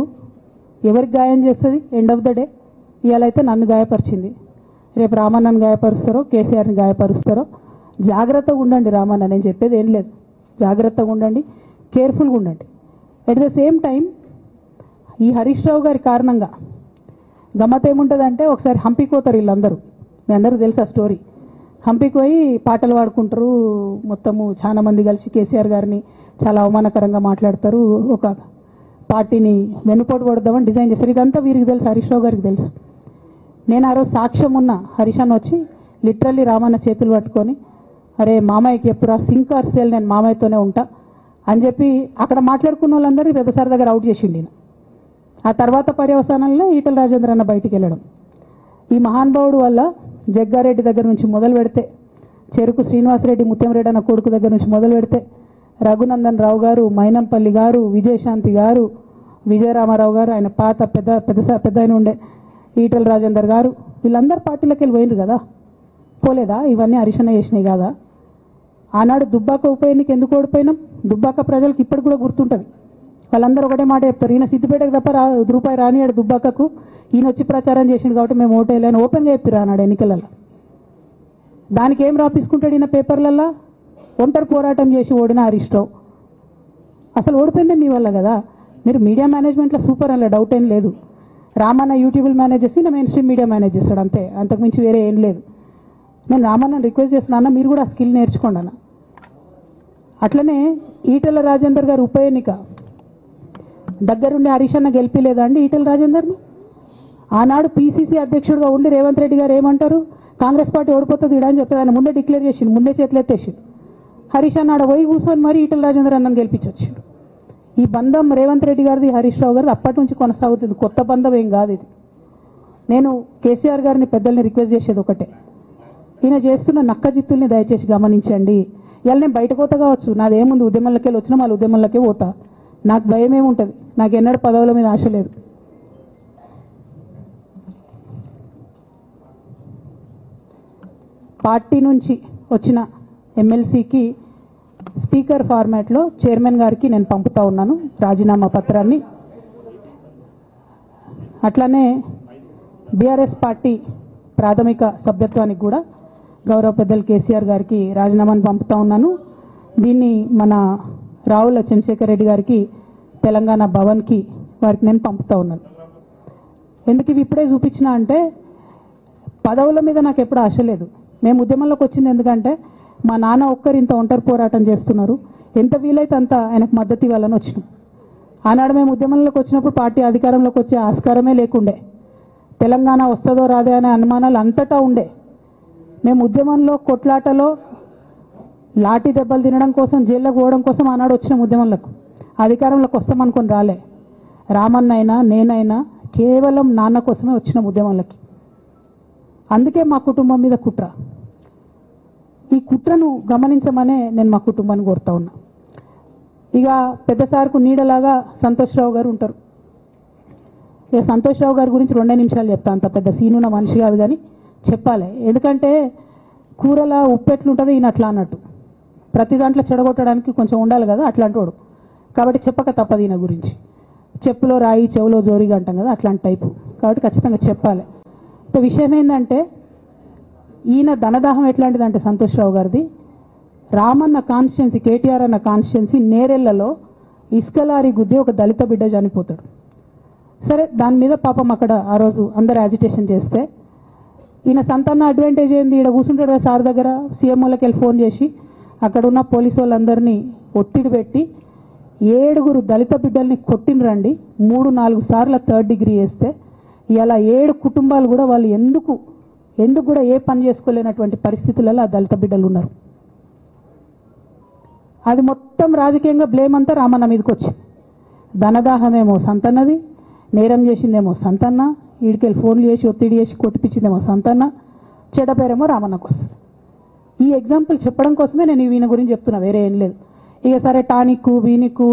ఎవరికి గాయం చేస్తుంది? ఎండ్ ఆఫ్ ద డే ఇవాళ అయితే నన్ను గాయపరిచింది, రేపు రామన్నను గాయపరుస్తారో కేసీఆర్ని గాయపరుస్తారో. జాగ్రత్తగా ఉండండి రామన్న, నేను చెప్పేది ఏం లేదు. జాగ్రత్తగా ఉండండి, కేర్ఫుల్గా ఉండండి. ఎట్ ద సేమ్ టైం ఈ హరీష్ రావు గారి కారణంగా గమ్మత్ ఏముంటుందంటే, ఒకసారి హంపీకి పోతారు వీళ్ళందరూ, మీ అందరికీ తెలుసు ఆ స్టోరీ. హంపీకి పోయి పాటలు పాడుకుంటారు, మొత్తము చాలా మంది కలిసి కేసీఆర్ గారిని చాలా అవమానకరంగా మాట్లాడతారు, ఒక పార్టీని వెన్నుపోటు పడదామని డిజైన్ చేస్తారు. ఇదంతా వీరికి తెలుసు, హరీష్ రావు గారికి తెలుసు. నేను ఆ రోజు సాక్ష్యం ఉన్న హరీష్ అన్న వచ్చి లిటరల్లీ రామన్న చేతులు పట్టుకొని, అరే మామయ్యకి ఎప్పుడు సింక్ ఆర్ సేల్, నేను మామయ్యతోనే ఉంటా అని చెప్పి అక్కడ మాట్లాడుకున్న వాళ్ళందరినీ వెబసార్ దగ్గర అవుట్ చేసిండి. ఆ తర్వాత పర్యవసానంలో ఈటల రాజేంద్ర అన్న బయటికి వెళ్ళడం. ఈ మహానుభావుడు వల్ల జగ్గారెడ్డి దగ్గర నుంచి మొదలు పెడితే, చెరుకు శ్రీనివాసరెడ్డి ముత్యంరెడ్డి అన్న కొడుకు దగ్గర నుంచి మొదలు పెడితే, రఘునందన్ రావు గారు, మైనంపల్లి గారు, విజయశాంతి గారు, విజయరామారావు గారు, ఆయన పాత పెద్ద ఆయన ఉండే ఈటల రాజేందర్ గారు, వీళ్ళందరూ పార్టీలోకి వెళ్ళి పోయినారు కదా. పోలేదా? ఇవన్నీ హరీషన్న చేసినాయి కదా. ఆనాడు దుబ్బాక ఉప ఎన్నిక ఎందుకు ఓడిపోయినాం? దుబ్బాక ప్రజలకు ఇప్పటికి కూడా గుర్తుంటుంది. వాళ్ళందరూ ఒకటే మాట చెప్తారు, ఈయన సిద్దిపేటకు తప్ప రూపాయి రానియాడు దుబ్బాకకు, ఈయన వచ్చి ప్రచారం చేసిండు కాబట్టి మేము ఓటేయాలని ఓపెన్గా చెప్పారు ఆనాడు ఎన్నికలలో. దానికి ఏం రాపించుకుంటాడు ఈయన పేపర్లల్లో? ఒంటరి పోరాటం చేసి ఓడిన హరీష్ రావు, అసలు ఓడిపోయిందే మీ వల్ల కదా. మీరు మీడియా మేనేజ్మెంట్లో సూపర్, అలా డౌట్ ఏం లేదు. రామన్న యూట్యూబ్ మేనేజ్ చేసి నా మెయిన్ స్ట్రీమ్ మీడియా మేనేజ్ చేస్తాడు అంతే, అంతకుమించి వేరే ఏం లేదు. నేను రామన్నని రిక్వెస్ట్ చేస్తున్నా, మీరు కూడా ఆ స్కిల్ నేర్చుకోండి అన్న. అట్లనే ఈటెల రాజేందర్ గారు ఉప ఎన్నిక దగ్గరుండి హరీష్ అన్న గెలిపిలేదా అండి ఈటెల రాజేందర్ని? ఆనాడు పీసీసీ అధ్యక్షుడిగా ఉండి రేవంత్ రెడ్డి గారు ఏమంటారు, కాంగ్రెస్ పార్టీ ఓడిపోతుంది ఇడా అని చెప్పి ఆయన ముందే డిక్లేర్ చేసిండు, ముందే చేతులు ఎత్తేసిండు. హరీష్ అన్న ఆడ పోయి కూర్చొని మరి ఈటెల రాజేందర్ అన్నని గెలిపించొచ్చిండు. ఈ బంధం రేవంత్ రెడ్డి గారిది హరీష్ రావు గారిది అప్పటి నుంచి కొనసాగుతుంది, కొత్త బంధం ఏం కాదు ఇది. నేను కేసీఆర్ గారిని పెద్దల్ని రిక్వెస్ట్ చేసేది ఒకటే, ఈయన చేస్తున్న నక్కజిత్తుల్ని దయచేసి గమనించండి. ఇవాళ నేను బయట పోతా కావచ్చు, నాదేముంది, ఉద్యమంలోకి వెళ్ళి వచ్చినా మళ్ళీ ఉద్యమంలోకే పోతా, నాకు భయం ఏముంటుంది, నాకు ఎన్నడూ పదవుల మీద ఆశ లేదు. పార్టీ నుంచి వచ్చిన ఎమ్మెల్సీకి స్పీకర్ ఫార్మాట్లో చైర్మన్ గారికి నేను పంపుతా ఉన్నాను రాజీనామా పత్రాన్ని. అట్లానే బీఆర్ఎస్ పార్టీ ప్రాథమిక సభ్యత్వానికి కూడా గౌరవ పెద్దలు కేసీఆర్ గారికి రాజీనామాను పంపుతా ఉన్నాను. దీన్ని మన రావుల చంద్రశేఖర్ రెడ్డి గారికి తెలంగాణ భవన్కి వారికి నేను పంపుతా ఉన్నాను. ఎందుకు ఇవి ఇప్పుడే చూపించినా అంటే పదవుల మీద నాకు ఎప్పుడు ఆశ లేదు. మేము ఉద్యమంలోకి వచ్చింది ఎందుకంటే మా నాన్న ఒక్కరు ఇంత ఒంటరి పోరాటం చేస్తున్నారు, ఎంత వీలైతే అంత ఆయనకు మద్దతు ఇవ్వాలని వచ్చినాం. ఆనాడు మేము ఉద్యమంలోకి వచ్చినప్పుడు పార్టీ అధికారంలోకి వచ్చే ఆస్కారమే లేకుండే, తెలంగాణ వస్తుందో రాదే అనే అనుమానాలు అంతటా ఉండే. మేము ఉద్యమంలో కొట్లాటలో లాఠీ దెబ్బలు తినడం కోసం, జైల్లోకి పోవడం కోసం ఆనాడు వచ్చినాం ఉద్యమంలోకి. అధికారంలోకి వస్తామనుకొని రాలే. రామన్న అయినా నేనైనా కేవలం నాన్న కోసమే వచ్చినాం ఉద్యమంలోకి. అందుకే మా కుటుంబం మీద కుట్ర. ఈ కుట్రను గమనించమనే నేను మా కుటుంబాన్ని కోరుతా ఉన్నా. ఇక పెద్ద సార్కు నీడలాగా సంతోష్ రావు గారు ఉంటారు. ఇక సంతోష్ రావు గారి గురించి 2 నిమిషాలు చెప్తా, అంత పెద్ద సీనున్న మనిషి కాదు కానీ చెప్పాలి. ఎందుకంటే కూరల ఉప్పు ఎట్లుంటుంది ఈయన అట్లా అన్నట్టు, ప్రతి దాంట్లో చెడగొట్టడానికి కొంచెం ఉండాలి కదా అట్లాంటి వాడు. కాబట్టి చెప్పక తప్పదు ఈయన గురించి. చెప్పులో రాయి చెవులో జోరిగా అంటాం కదా అట్లాంటి టైపు, కాబట్టి ఖచ్చితంగా చెప్పాలి. విషయం ఏంటంటే ఈయన ధనదాహం ఎట్లాంటిదంటే సంతోష్ రావు గారిది, రామన్న కాన్స్టిట్యున్సీ, కేటీఆర్ అన్న కాన్స్టిట్యున్సీ నేరెళ్లలో ఇసుకలారి గుద్ది ఒక దళిత బిడ్డ చనిపోతాడు. సరే దాని మీద పాపం అక్కడ ఆ రోజు అందరు యాజిటేషన్ చేస్తే ఈయన సంతాన అడ్వాంటేజ్ ఏంది, ఈడ కూర్చుంటాడు కదా సార్ దగ్గర, సీఎంఓలకి వెళ్ళి ఫోన్ చేసి అక్కడ ఉన్న పోలీసు వాళ్ళందరినీ ఒత్తిడి పెట్టి 7 దళిత బిడ్డల్ని కొట్టినరండి. 3-4 సార్లు 3rd డిగ్రీ వేస్తే ఇలా 7 కుటుంబాలు కూడా వాళ్ళు ఎందుకు కూడా ఏ పని చేసుకోలేనటువంటి పరిస్థితులలో ఆ దళిత బిడ్డలు ఉన్నారు. అది మొత్తం రాజకీయంగా బ్లేమ్ అంతా రామన్న మీదకి వచ్చింది. ధనదాహమేమో సంతన్నది, నేరం చేసిందేమో సంతన్న, వీడికెళ్ళి ఫోన్లు చేసి ఒత్తిడి చేసి కొట్టిపించిందేమో సంతన్న, చెడ్డ పేరేమో రామన్నకు వస్తుంది. ఈ ఎగ్జాంపుల్ చెప్పడం కోసమే నేను ఈయన గురించి చెప్తున్నా, వేరే ఏం లేదు. ఇక సరే టానిక్ వీనిక్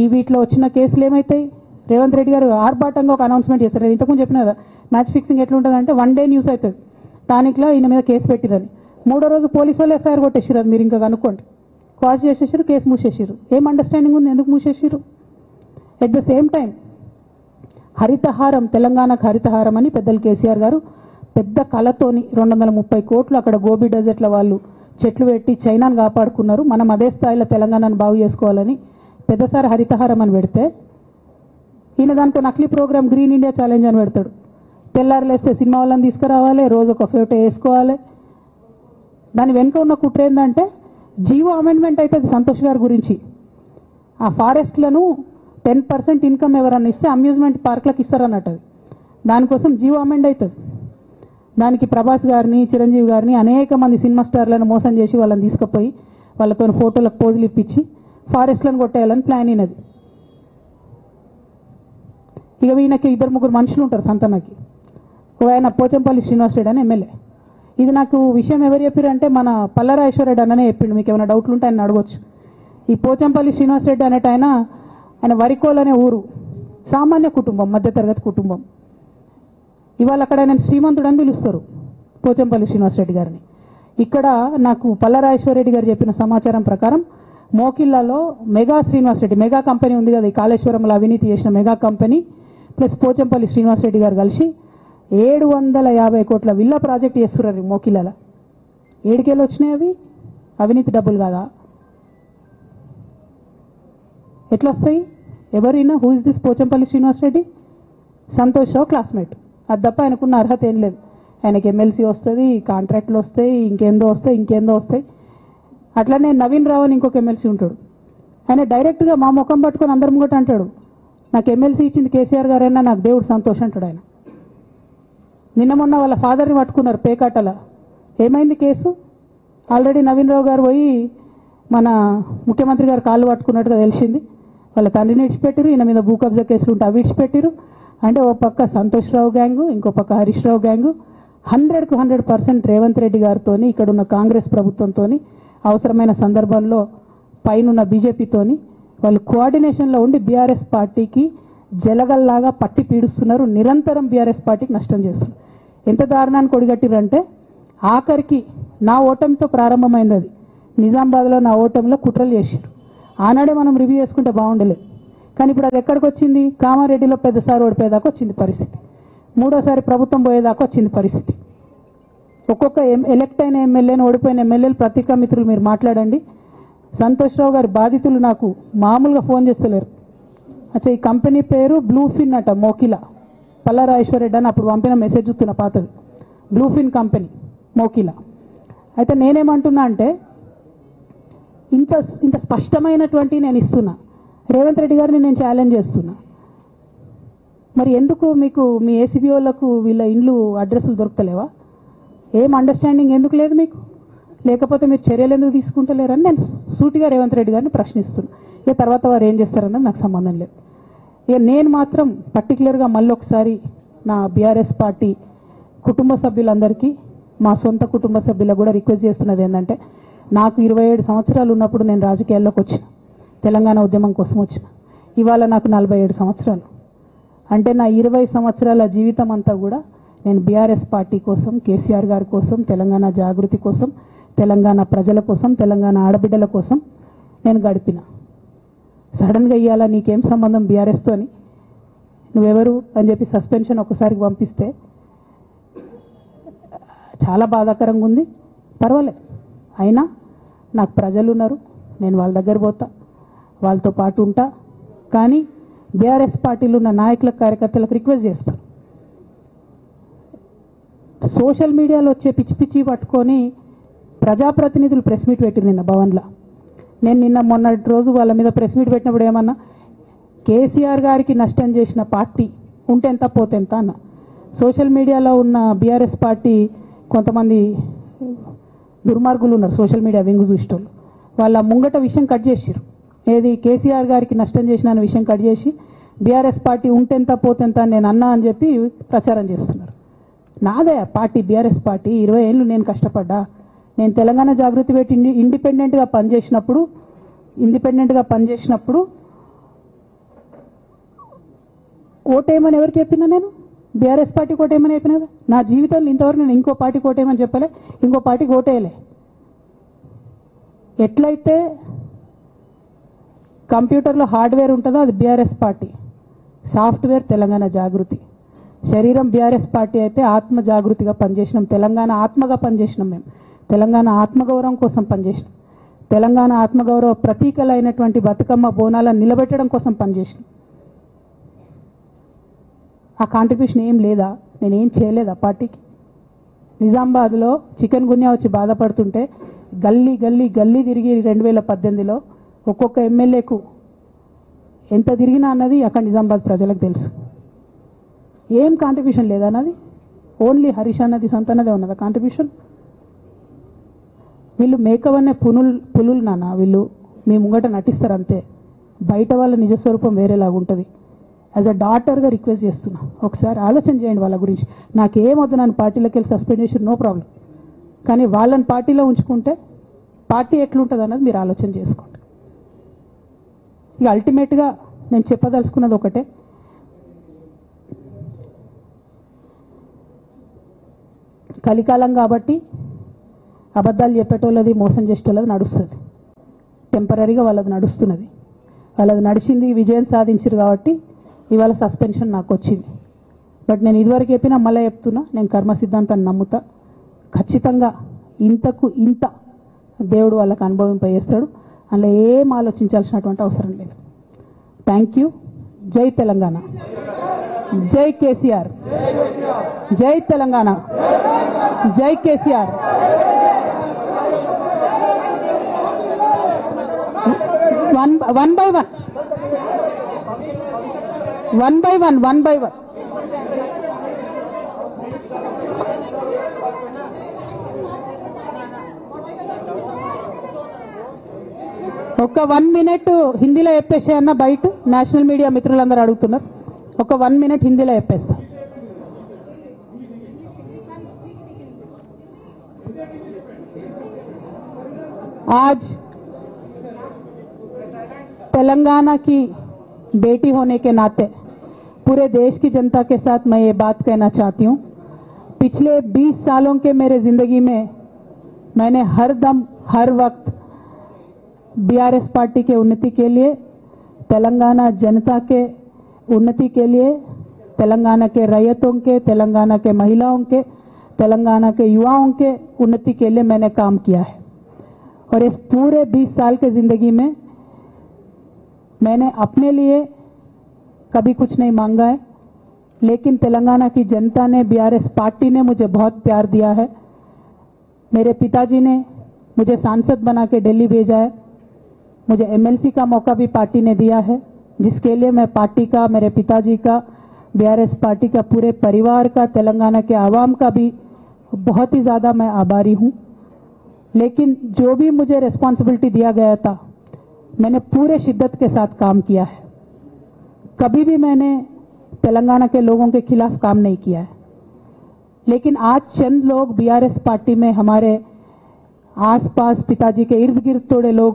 ఈ వీటిలో వచ్చిన కేసులు ఏమవుతాయి, రేవంత్ రెడ్డి గారు ఆర్భాటంగా ఒక అనౌన్స్మెంట్ చేస్తారు. నేను ఇంతకుముందు చెప్పిన కదా మ్యాచ్ ఫిక్సింగ్ ఎట్లుంటుందంటే 1 డే న్యూస్ అవుతుంది, టానిక్లో ఈయన మీద కేసు పెట్టిరని, 3వ రోజు పోలీసు వాళ్ళు ఎఫ్ఐఆర్ కొట్టేసారు. అది మీరు ఇంకా కనుక్కోండి. కాజ్ చేసేసారు, కేసు మూసేసారు. ఏం అండర్స్టాండింగ్ ఉంది, ఎందుకు మూసేసారు? At the same time Harithaharam, తెలంగాణకు హరితహారం అని పెద్దలు కేసీఆర్ గారు పెద్ద కళతోని 230 కోట్లు అక్కడ గోబీ డెజర్ట్ల వాళ్ళు చెట్లు పెట్టి చైనాను కాపాడుకున్నారు. మనం అదే స్థాయిలో తెలంగాణను బాగు చేసుకోవాలని పెద్దసారి హరితహారం అని పెడితే ఈయన దానికి నకిలీ ప్రోగ్రామ్ గ్రీన్ ఇండియా ఛాలెంజ్ అని పెడతాడు. తెల్లారులేస్తే సినిమా వాళ్ళని తీసుకురావాలి, రోజు ఒక ఫోటో వేసుకోవాలి. దాని వెనుక ఉన్న కుట్ర ఏంటంటే జీవో అమెండ్మెంట్ అవుతుంది సంతోష్ గారి గురించి. ఆ ఫారెస్ట్లను 10% ఇన్కమ్ ఎవరన్నా ఇస్తే అమ్యూజ్మెంట్ పార్క్లకు ఇస్తారన్నట్టు. దానికోసం జీవో అమెండ్ అవుతుంది. దానికి ప్రభాస్ గారిని, చిరంజీవి గారిని, అనేక మంది సినిమా స్టార్లను మోసం చేసి వాళ్ళని తీసుకుపోయి వాళ్ళతో ఫోటోలకు పోజులు ఇప్పించి ఫారెస్ట్లను కొట్టేయాలని ప్లాన్ అయినది. ఇక ఈయనకి 2-3 మనుషులు ఉంటారు సంతనకి. ఆయన పోచంపల్లి శ్రీనివాస్ రెడ్డి అని ఎమ్మెల్యే. ఇది నాకు విషయం ఎవరు చెప్పారు అంటే మన పల్లరాజేశ్వరరెడ్డి అన్ననే చెప్పిండు. మీకు ఏమైనా డౌట్లు ఉంటే ఆయన అడగొచ్చు. ఈ పోచంపల్లి శ్రీనివాస్ రెడ్డి అనేట ఆయన వరికోల్ అనే ఊరు, సామాన్య కుటుంబం, మధ్యతరగతి కుటుంబం. ఇవాళ అక్కడ ఆయన శ్రీమంతుడు అని పిలుస్తారు పోచంపల్లి శ్రీనివాస్ రెడ్డి గారిని. ఇక్కడ నాకు పల్లరాజేశ్వరరెడ్డి గారు చెప్పిన సమాచారం ప్రకారం మోకిల్లాలో mega Srinivas Reddy, mega company ఉంది కదా, ఈ కాళేశ్వరంలో అవినీతి చేసిన mega company plus Pochampally Srinivas Reddy గారు కలిసి 750 కోట్ల విల్లా ప్రాజెక్ట్ చేస్తున్నారు మోకిల్లాల. ఏడికేళ్ళు వచ్చినాయి అవి? అవినీతి డబ్బులు కాదా? ఎట్లా వస్తాయి? ఎవరైనా who is this Pochampalli Srinivas Reddy? Santosh Rao classmate. అది తప్ప ఆయనకున్న అర్హత ఏం లేదు. ఆయనకి ఎమ్మెల్సీ వస్తుంది, కాంట్రాక్ట్లు వస్తాయి, ఇంకేందో వస్తాయి. అట్లనే నవీన్ రావు అని ఇంకొక ఎమ్మెల్సీ ఉంటాడు. ఆయన డైరెక్ట్గా మా ముఖం పట్టుకొని అందరం కూడా అంటాడు, నాకు ఎమ్మెల్సీ ఇచ్చింది కేసీఆర్ గారైనా నాకు దేవుడు సంతోషం అంటాడు ఆయన. నిన్న మొన్న వాళ్ళ ఫాదర్ని పట్టుకున్నారు పేకాటల. ఏమైంది కేసు? ఆల్రెడీ నవీన్ రావు గారు పోయి మన ముఖ్యమంత్రి గారు కాళ్ళు పట్టుకున్నట్టుగా తెలిసింది. వాళ్ళ తండ్రిని విడిచిపెట్టారు, ఈయన మీద భూ కబ్జా కేసులు ఉంటే అవి విడిచిపెట్టారు. అంటే ఓ పక్క సంతోష్ రావు గ్యాంగు, ఇంకో పక్క హరీష్ రావు గ్యాంగు 100కు 100% రేవంత్ రెడ్డి గారితో, ఇక్కడున్న కాంగ్రెస్ ప్రభుత్వంతో, అవసరమైన సందర్భంలో పైనున్న బీజేపీతోని వాళ్ళు కోఆర్డినేషన్లో ఉండి బీఆర్ఎస్ పార్టీకి జలగల్లాగా పట్టి పీడుస్తున్నారు. నిరంతరం బీఆర్ఎస్ పార్టీకి నష్టం చేస్తున్నారు. ఎంత దారుణానికి ఒడిగట్టిరంటే ఆఖరికి నా ఓటమితో ప్రారంభమైంది అది. నిజామాబాద్లో నా ఓటమిలో కుట్రలు చేశారు. ఆనాడే మనం రివ్యూ చేసుకుంటే బాగుండలేదు. కానీ ఇప్పుడు అది ఎక్కడికి వచ్చింది? కామారెడ్డిలో పెద్దసారి ఓడిపోయేదాకా వచ్చింది పరిస్థితి. మూడోసారి ప్రభుత్వం పోయేదాకా వచ్చింది పరిస్థితి. ఒక్కొక్క ఎలక్ట్ అయిన ఎమ్మెల్యేను, ఓడిపోయిన ఎమ్మెల్యేలు పత్రికా మిత్రులు మీరు మాట్లాడండి. సంతోష్ రావు గారి బాధితులు నాకు మామూలుగా ఫోన్ చేస్తలేరు. అచ్చా ఈ కంపెనీ పేరు బ్లూఫిన్ అట, మోకిలా పల్లారాజేశ్వరరెడ్డి అని అప్పుడు పంపిన మెసేజ్ చూస్తున్న పాతది. Bluefin company Mokila. అయితే నేనేమంటున్నా అంటే ఇంత స్పష్టమైనటువంటి నేను ఇస్తున్నా. రేవంత్ రెడ్డి గారిని నేను ఛాలెంజ్ చేస్తున్నా. మరి ఎందుకు మీకు మీ ఏసీబీ వాళ్ళకు వీళ్ళ ఇండ్లు అడ్రస్లు దొరుకుతలేవా? ఏం అండర్స్టాండింగ్ ఎందుకు లేదు మీకు? లేకపోతే మీరు చర్యలు ఎందుకు తీసుకుంటలేరని నేను సూటిగా రేవంత్ రెడ్డి గారిని ప్రశ్నిస్తున్నా. ఇక తర్వాత వారు ఏం చేస్తారన్నది నాకు సంబంధం లేదు. ఇక నేను మాత్రం పర్టికులర్గా మళ్ళీ ఒకసారి నా బీఆర్ఎస్ పార్టీ కుటుంబ సభ్యులందరికీ, మా సొంత కుటుంబ సభ్యులకు కూడా రిక్వెస్ట్ చేస్తున్నది ఏంటంటే, నాకు 27 సంవత్సరాలు ఉన్నప్పుడు నేను రాజకీయాల్లోకి వచ్చిన, తెలంగాణ ఉద్యమం కోసం వచ్చిన. ఇవాళ నాకు 47 సంవత్సరాలు. అంటే నా 20 సంవత్సరాల జీవితం అంతా కూడా నేను బీఆర్ఎస్ పార్టీ కోసం, కేసీఆర్ గారి కోసం, తెలంగాణ జాగృతి కోసం, తెలంగాణ ప్రజల కోసం, తెలంగాణ ఆడబిడ్డల కోసం నేను గడిపిన. సడన్గా ఇవ్వాలా నీకేం సంబంధం బీఆర్ఎస్తో అని, నువ్వెవరు అని చెప్పి సస్పెన్షన్ ఒకసారికి పంపిస్తే చాలా బాధాకరంగా ఉంది. పర్వాలేదు, అయినా నాకు ప్రజలు ఉన్నారు, నేను వాళ్ళ దగ్గర పోతా, వాళ్ళతో పాటు ఉంటా. కానీ బీఆర్ఎస్ పార్టీలో ఉన్న నాయకులకు, కార్యకర్తలకు రిక్వెస్ట్ చేస్తాను, సోషల్ మీడియాలో వచ్చే పిచ్చి పిచ్చి పట్టుకొని ప్రజాప్రతినిధులు ప్రెస్ మీట్ పెట్టిరు నిన్న భవన్లో. నేను నిన్న మొన్నటి రోజు వాళ్ళ మీద ప్రెస్ మీట్ పెట్టినప్పుడు ఏమన్నా, కేసీఆర్ గారికి నష్టం చేసిన పార్టీ ఉంటే ఎంత పోతే ఎంత అన్న. సోషల్ మీడియాలో ఉన్న బీఆర్ఎస్ పార్టీ కొంతమంది దుర్మార్గులు ఉన్నారు, సోషల్ మీడియా వెంగు చూసేటోళ్ళు. వాళ్ళ ముంగట విషయం కట్ చేసిరు. ఏది కేసీఆర్ గారికి నష్టం చేసిన అనే విషయం కట్ చేసి బీఆర్ఎస్ పార్టీ ఉంటెంత పోతెంత నేను అన్నా అని చెప్పి ప్రచారం చేస్తున్నారు. నాదే పార్టీ బీఆర్ఎస్ పార్టీ. 20 ఏళ్ళు నేను కష్టపడ్డా. నేను తెలంగాణ జాగృతి పెట్టి ఇండిపెండెంట్గా పనిచేసినప్పుడు ఓటేయమని ఎవరికి చెప్పినా? నేను బీఆర్ఎస్ పార్టీకి ఓటేయమని చెప్పినా కదా. నా జీవితంలో ఇంతవరకు నేను ఇంకో పార్టీకి ఓటేయమని చెప్పలే, ఇంకో పార్టీకి ఓటేయలే. ఎట్లయితే కంప్యూటర్లో హార్డ్వేర్ ఉంటుందో అది బీఆర్ఎస్ పార్టీ, సాఫ్ట్వేర్ తెలంగాణ జాగృతి. శరీరం బీఆర్ఎస్ పార్టీ అయితే ఆత్మ జాగృతిగా పనిచేసినాం, తెలంగాణ ఆత్మగా పనిచేసినాం. మేము తెలంగాణ ఆత్మగౌరవం కోసం పనిచేసినాం, తెలంగాణ ఆత్మగౌరవ ప్రతీకలైనటువంటి బతుకమ్మ బోనాలను నిలబెట్టడం కోసం పనిచేసినాం. ఆ కాంట్రిబ్యూషన్ ఏం లేదా? నేనేం చేయలేదు ఆ పార్టీకి. నిజామాబాద్లో చికెన్ గున్యా వచ్చి బాధపడుతుంటే గల్లీ గల్లీ గల్లీ తిరిగి 2018లో ఒక్కొక్క ఎమ్మెల్యేకు ఎంత తిరిగినా అన్నది అక్కడ నిజామాబాద్ ప్రజలకు తెలుసు. ఏం కాంట్రిబ్యూషన్ లేదన్నది, ఓన్లీ హరీష్ అన్నది సంతన్నదే ఉన్నదా కాంట్రిబ్యూషన్? వీళ్ళు మేకవనే పులులు నాన్న, వీళ్ళు మీ ముంగట నటిస్తారు అంతే. బయట వాళ్ళ నిజస్వరూపం వేరేలాగా ఉంటుంది. యాజ్ అ డాటర్గా రిక్వెస్ట్ చేస్తున్నా, ఒకసారి ఆలోచన చేయండి వాళ్ళ గురించి. నాకేమొద్దు, నన్ను పార్టీలోకి వెళ్ళి సస్పెండ్ చేసి నో ప్రాబ్లం, కానీ వాళ్ళని పార్టీలో ఉంచుకుంటే పార్టీ ఎట్లుంటుంది అన్నది మీరు ఆలోచన చేసుకోండి. ఇక అల్టిమేట్గా నేను చెప్పదలుచుకున్నది ఒకటే, కలికాలం కాబట్టి అబద్ధాలు చెప్పేటోళ్ళది, మోసం చేసేటోళ్ళది నడుస్తుంది. టెంపరీగా వాళ్ళది నడుస్తున్నది, వాళ్ళది నడిచింది, విజయం సాధించారు కాబట్టి ఇవాళ సస్పెన్షన్ నాకు వచ్చింది. బట్ నేను ఇదివరకు చెప్పినా మళ్ళీ చెప్తున్నా, నేను కర్మ సిద్ధాంతాన్ని నమ్ముతా. ఖచ్చితంగా ఇంతకు ఇంత దేవుడు వాళ్ళకి అనుభవింపజేస్తాడు. అందులో ఏం ఆలోచించాల్సినటువంటి అవసరం లేదు. Thank you. జై తెలంగాణ, జై కేసీఆర్, జై తెలంగాణ, జై కేసీఆర్. One by one. ఒక 1 minute హిందీలో చెప్పేసే అన్న. బయట నేషనల్ మీడియా మిత్రులందరూ అడుగుతున్నారు. ఒక 1 minute హిందీలో చెప్పేస్తా. आज तेलंगाना की बेटी होने के नाते पूरे देश की जनता के साथ मैं ये बात कहना चाहती हूँ. पिछले 20 सालों के मेरे जिंदगी में मैंने हर दम हर वक्त बीआरएस पार्टी के उन्नति के लिए, तेलंगाना जनता के उन्नति के लिए, तेलंगाना के रैयतों के, तेलंगाना के महिलाओं के, तेलंगाना के युवाओं के उन्नति के लिए मैंने काम किया है. और इस पूरे 20 साल के जिंदगी में मैंने अपने लिए कभी कुछ नहीं मांगा है, लेकिन तेलंगाना की जनता ने, बीआरएस पार्टी ने मुझे बहुत प्यार दिया है. मेरे पिताजी ने मुझे सांसद बना के दिल्ली भेजा है. मुझे एमएलसी का मौका भी पार्टी ने दिया है, जिसके लिए मैं पार्टी का, मेरे पिताजी का, बीआरएस पार्टी का, पूरे परिवार का, तेलंगाना के आवाम का भी बहुत ही ज़्यादा मैं आभारी हूँ. लेकिन जो भी मुझे रिस्पॉन्सिबिलिटी दिया गया था मैंने पूरे शिद्दत के साथ काम किया है. कभी भी मैंने तेलंगाना के लोगों के खिलाफ काम नहीं किया है. लेकिन आज चंद लोग बीआरएस पार्टी में, हमारे आसपास पिताजी के इर्द गिर्द थोड़े लोग,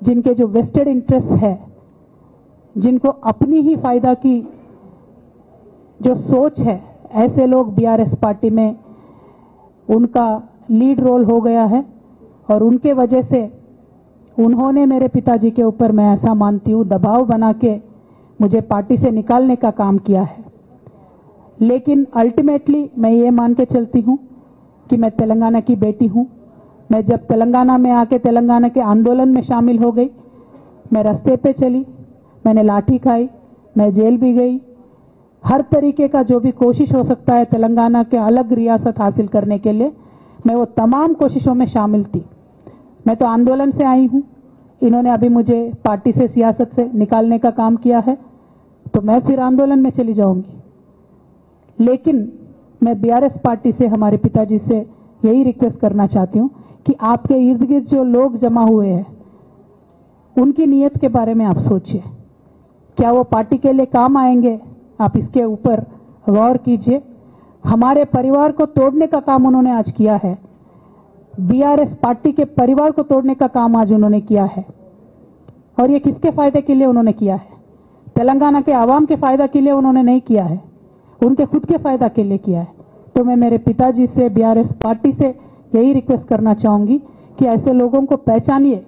जिनके जो वेस्टेड इंटरेस्ट है, जिनको अपनी ही फायदा की जो सोच है, ऐसे लोग बीआरएस पार्टी में उनका लीड रोल हो गया है. और उनके वजह से उन्होंने मेरे पिताजी के ऊपर, मैं ऐसा मानती हूँ, दबाव बना के मुझे पार्टी से निकालने का काम किया है. लेकिन अल्टीमेटली मैं ये मान के चलती हूँ कि मैं तेलंगाना की बेटी हूँ. मैं जब तेलंगाना में आके तेलंगाना के आंदोलन में शामिल हो गई, मैं रास्ते पे चली, मैंने लाठी खाई, मैं जेल भी गई. हर तरीके का जो भी कोशिश हो सकता है तेलंगाना के अलग रियासत हासिल करने के लिए, मैं वो तमाम कोशिशों में शामिल थी. मैं तो आंदोलन से आई हूँ. इन्होंने अभी मुझे पार्टी से, सियासत से निकालने का काम किया है, तो मैं फिर आंदोलन में चली जाऊंगी. लेकिन मैं बीआरएस पार्टी से, हमारे पिताजी से यही रिक्वेस्ट करना चाहती हूँ कि आपके इर्द गिर्द जो लोग जमा हुए हैं, उनकी नीयत के बारे में आप सोचिए. क्या वो पार्टी के लिए काम आएंगे? आप इसके ऊपर गौर कीजिए. हमारे परिवार को तोड़ने का काम उन्होंने आज किया है. बीआरएस पार्टी के परिवार को तोड़ने का काम आज उन्होंने किया है. और ये किसके फायदे के लिए उन्होंने किया है? तेलंगाना के आवाम के फायदा के लिए उन्होंने नहीं किया है, उनके खुद के फायदा के लिए किया है. तो मैं मेरे पिताजी से, बीआरएस पार्टी से यही रिक्वेस्ट करना चाहूंगी कि ऐसे लोगों को पहचानिए,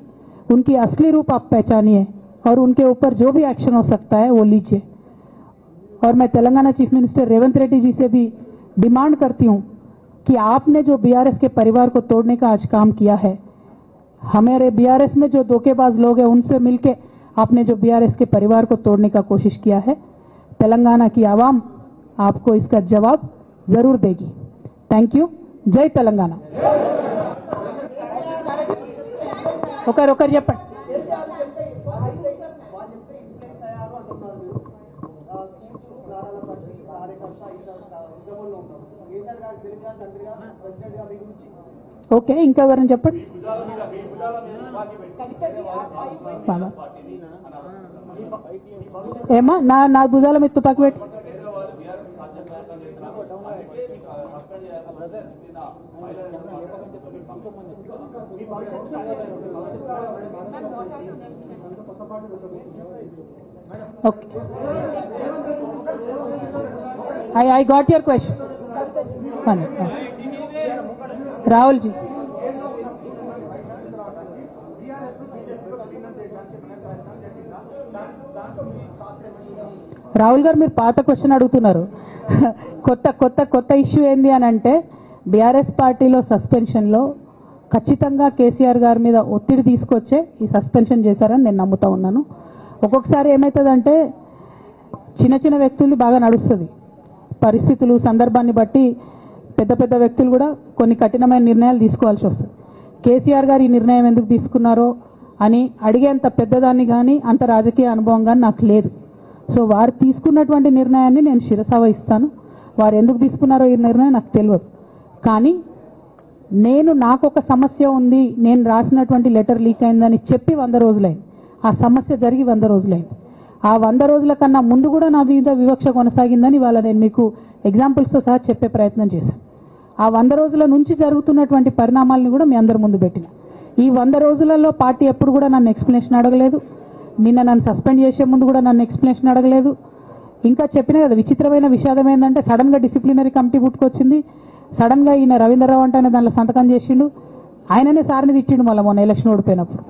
उनकी असली रूप आप पहचानिए, और उनके ऊपर जो भी एक्शन हो सकता है वो लीजिए. और मैं तेलंगाना चीफ मिनिस्टर रेवंत रेड्डी जी से भी डिमांड करती हूं कि आपने जो बीआरएस के परिवार को तोड़ने का आज काम किया है, हमारे बीआरएस में जो धोखेबाज लोग हैं उनसे मिलके आपने जो बीआरएस के परिवार को तोड़ने का कोशिश किया है, तेलंगाना की आवाम आपको इसका जवाब जरूर देगी. Thank you. जय तेलंगाना. ఒకరు చెప్పండి. ఓకే, ఇంకా ఎవరైనా చెప్పండి. ఏమా నా భుజాల మీద తుపాకి పెట్టి. Okay, I got your question. Rahul ji, Rahul గారు మీరు పాత క్వశ్చన్ అడుగుతున్నారు. కొత్త ఇష్యూ ఏంది అని అంటే, బీఆర్ఎస్ పార్టీలో సస్పెన్షన్లో ఖచ్చితంగా కేసీఆర్ గారి మీద ఒత్తిడి తీసుకొచ్చే ఈ సస్పెన్షన్ చేశారని నేను నమ్ముతా ఉన్నాను. ఒక్కొక్కసారి ఏమవుతుందంటే చిన్న చిన్న వ్యక్తులు బాగా నడుస్తుంది, పరిస్థితులు సందర్భాన్ని బట్టి పెద్ద పెద్ద వ్యక్తులు కూడా కొన్ని కఠినమైన నిర్ణయాలు తీసుకోవాల్సి వస్తుంది. కేసీఆర్ గారు ఈ నిర్ణయం ఎందుకు తీసుకున్నారో అని అడిగేంత పెద్దదాన్ని కానీ అంత రాజకీయ అనుభవం కానీ నాకు లేదు. సో వారు తీసుకున్నటువంటి నిర్ణయాన్ని నేను శిరస వహిస్తాను. వారు ఎందుకు తీసుకున్నారో ఈ నిర్ణయం నాకు తెలియదు. కానీ నాకు ఒక సమస్య ఉంది, నేను రాసినటువంటి లెటర్ లీక్ అయిందని చెప్పి 100 రోజులైంది. ఆ సమస్య జరిగి 100 రోజులైంది. ఆ 100 రోజుల కన్నా ముందు కూడా నా మీద వివక్ష కొనసాగిందని ఇవాళ నేను మీకు ఎగ్జాంపుల్స్తో సహా చెప్పే ప్రయత్నం చేశాను. ఆ 100 రోజుల నుంచి జరుగుతున్నటువంటి పరిణామాలను కూడా మీ అందరి ముందు పెట్టిన. ఈ 100 రోజులలో పార్టీ ఎప్పుడు కూడా నన్ను ఎక్స్ప్లెనేషన్ అడగలేదు. నిన్న నన్ను సస్పెండ్ చేసే ముందు కూడా నన్ను ఎక్స్ప్లెనేషన్ అడగలేదు. ఇంకా చెప్పిన కదా, విచిత్రమైన విషాదం ఏంటంటే సడన్గా డిసిప్లినరీ కమిటీ పుట్టుకొచ్చింది. సడన్గా ఈయన రవీంద్రరావు అంటే దానిలో సంతకం చేసిండు. ఆయననే సార్ని తిట్టిండు మళ్ళీ మొన్న ఎలక్షన్ ఓడిపోయినప్పుడు.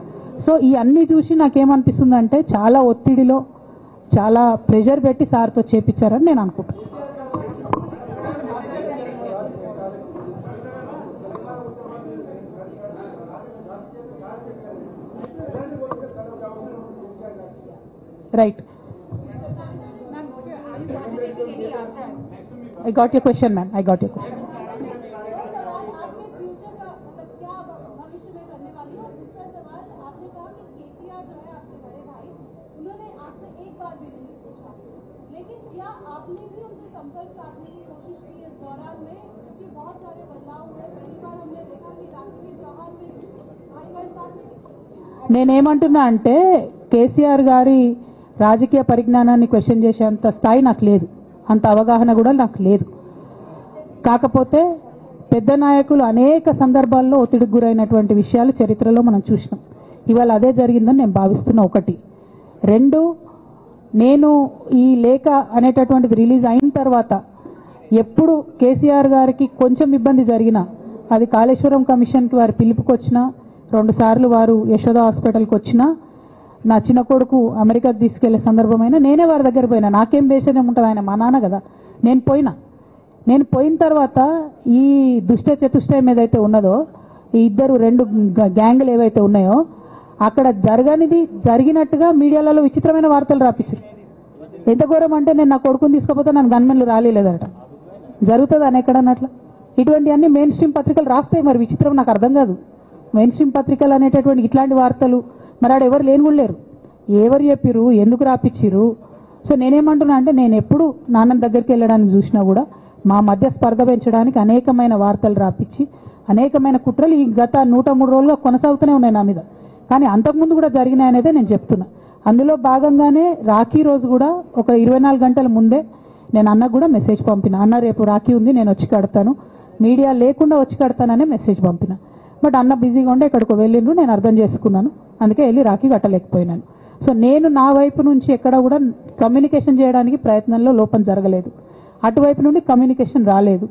సో ఈ అన్నీ చూసి నాకేమనిపిస్తుందంటే చాలా ఒత్తిడిలో చాలా ప్రెషర్ పెట్టి సార్తో చేపించారని నేను అనుకుంటున్నాను. Right. I got your question, ma'am. I got your question. लेकिन क्या आपने भी उनसे संपर्क साधने की कोशिश की इस दौरान में, क्योंकि बहुत सारे बदलाव हुए. पहली बार हमने देखा कि राखी के त्योहार में भाई बहन साथ में. నేనేమంటున్నా అంటే కేసీఆర్ గారి రాజకీయ పరిజ్ఞానాన్ని క్వశ్చన్ చేసేంత స్థాయి నాకు లేదు, అంత అవగాహన కూడా నాకు లేదు. కాకపోతే పెద్ద నాయకులు అనేక సందర్భాల్లో ఒత్తిడికి గురైనటువంటి విషయాలు చరిత్రలో మనం చూసినాం. ఇవాళ అదే జరిగిందని నేను భావిస్తున్నా. 1. 2, నేను ఈ లేఖ అనేటటువంటిది రిలీజ్ అయిన తర్వాత ఎప్పుడు కేసీఆర్ గారికి కొంచెం ఇబ్బంది జరిగినా, అది కాళేశ్వరం కమిషన్కి వారు పిలుపుకొచ్చినా, 2 సార్లు వారు యశోద హాస్పిటల్కి వచ్చినా, నా చిన్న కొడుకు అమెరికాకు తీసుకెళ్లే సందర్భమైనా నేనే వారి దగ్గర పోయినా. నాకేం బేషణం ఉంటుంది, ఆయన మా నాన్న కదా. నేను పోయిన తర్వాత ఈ దుష్ట చతుష్టయం ఏదైతే ఉన్నదో, ఈ 2 గ్యాంగులు ఏవైతే ఉన్నాయో అక్కడ జరగనిది జరిగినట్టుగా మీడియాలలో విచిత్రమైన వార్తలు రాపించారు. ఎంత ఘోరం అంటే నేను నా కొడుకుని తీసుకపోతే నన్ను గన్మెన్లు రాలేదట. జరుగుతుంది అని ఎక్కడన్నట్ల. ఇటువంటివన్నీ మెయిన్ స్ట్రీమ్ పత్రికలు రాస్తాయి. మరి విచిత్రం నాకు అర్థం కాదు. మెయిన్ స్ట్రీమ్ పత్రికలు అనేటటువంటి ఇట్లాంటి వార్తలు మరి ఆడ ఎవరు లేని కూడా లేరు. ఎవరు చెప్పిరు, ఎందుకు రాపిచ్చిరు? సో నేనేమంటున్నా అంటే నేను ఎప్పుడు నాన్న దగ్గరికి వెళ్ళడానికి చూసినా కూడా మా మధ్య స్పర్ధ పెంచడానికి అనేకమైన వార్తలు రాపించి అనేకమైన కుట్రలు ఈ గత 103 రోజులుగా కొనసాగుతూనే ఉన్నాయి నా మీద. కానీ అంతకుముందు కూడా జరిగినాయనేదే నేను చెప్తున్నా. అందులో భాగంగానే రాఖీ రోజు కూడా ఒక 24 గంటల ముందే నేను అన్నకు కూడా మెసేజ్ పంపిన. అన్న రేపు రాఖీ ఉంది, నేను వచ్చి కడతాను, మీడియా లేకుండా వచ్చి కడతాననే మెసేజ్ పంపిన. బట్ అన్న బిజీగా ఉండే ఎక్కడికో వెళ్ళిండ్రు, నేను అర్థం చేసుకున్నాను. అందుకే వెళ్ళి రాఖీ కట్టలేకపోయినాను. సో నేను నా వైపు నుంచి ఎక్కడ కూడా కమ్యూనికేషన్ చేయడానికి ప్రయత్నంలో లోపం జరగలేదు. అటువైపు నుండి కమ్యూనికేషన్ రాలేదు.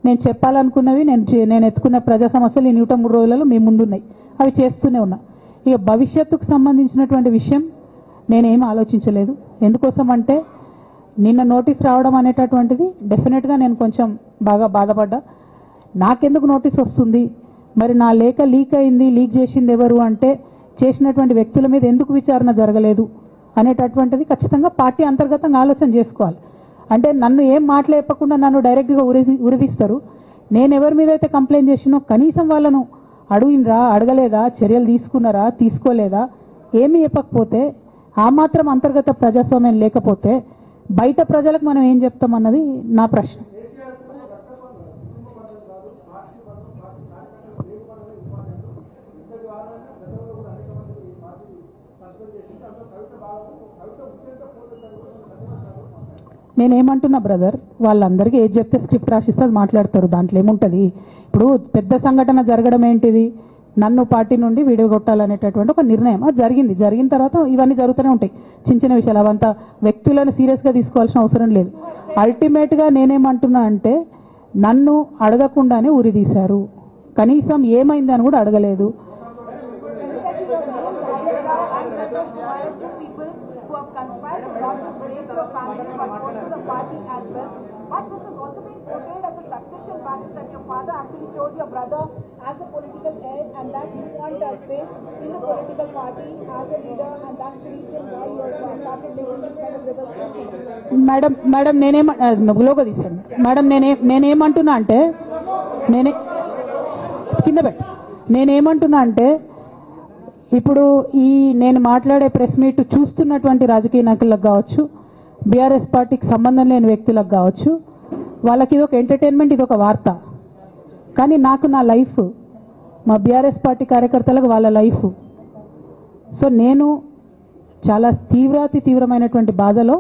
నేను చెప్పాలనుకున్నవి, నేను ఎత్తుకున్న ప్రజా సమస్యలు ఈ 103 రోజులలో మీ ముందున్నాయి, అవి చేస్తూనే ఉన్నా. ఇక భవిష్యత్తుకు సంబంధించినటువంటి విషయం నేనేం ఆలోచించలేదు. ఎందుకోసం అంటే నిన్న నోటీస్ రావడం అనేటటువంటిది డెఫినెట్గా నేను కొంచెం బాగా బాధపడ్డా. నాకెందుకు నోటీస్ వస్తుంది, మరి నా లేఖ లీక్ అయింది, లీక్ చేసింది ఎవరు అంటే చేసినటువంటి వ్యక్తుల మీద ఎందుకు విచారణ జరగలేదు అనేటటువంటిది ఖచ్చితంగా పార్టీ అంతర్గతంగా ఆలోచన చేసుకోవాలి. అంటే నన్ను ఏం మాట్లాడకుండా నన్ను డైరెక్ట్గా ఉరిదీస్తారు. నేను ఎవరి మీద అయితే కంప్లైంట్ చేసినో కనీసం వాళ్ళను అడిగినరా, అడగలేదా, చర్యలు తీసుకున్నారా, తీసుకోలేదా, ఏమీ చెప్పకపోతే, ఆ మాత్రం అంతర్గత ప్రజాస్వామ్యం లేకపోతే బయట ప్రజలకు మనం ఏం చెప్తామన్నది నా ప్రశ్న. నేనేమంటున్నా బ్రదర్, వాళ్ళందరికీ ఏది చెప్తే స్క్రిప్ట్ రాసిస్తే అది మాట్లాడతారు, దాంట్లో ఏముంటుంది. ఇప్పుడు పెద్ద సంఘటన జరగడం ఏంటిది, నన్ను పార్టీ నుండి వీడియో కొట్టాలనేటటువంటి ఒక నిర్ణయం అది జరిగింది. జరిగిన తర్వాత ఇవన్నీ జరుగుతూనే ఉంటాయి, చిన్న చిన్న విషయాలు. అవంతా వ్యక్తులను సీరియస్గా తీసుకోవాల్సిన అవసరం లేదు. అల్టిమేట్గా నేనేమంటున్నా అంటే నన్ను అడగకుండానే ఉరి తీశారు, కనీసం ఏమైంది అని కూడా అడగలేదు. But this is also being portrayed as a succession battle that your father actually chose your brother as a political heir and that you want space in the political party as a leader, and that's the reason why you started making this kind of reversal. Madam logo తీసాను madam. నేనేమంటున్నా అంటే నేనేమంటున్నా అంటే ఇప్పుడు నేను మాట్లాడే press meet చూస్తున్నటువంటి రాజకీయ నాయకులకు కావచ్చు, బీఆర్ఎస్ పార్టీకి సంబంధం లేని వ్యక్తులకు కావచ్చు, వాళ్ళకి ఇది ఒక ఎంటర్టైన్మెంట్, ఇది ఒక వార్త. కానీ నాకు నా లైఫ్, మా బీఆర్ఎస్ పార్టీ కార్యకర్తలకు వాళ్ళ లైఫ్. సో నేను చాలా తీవ్రమైనటువంటి బాధలో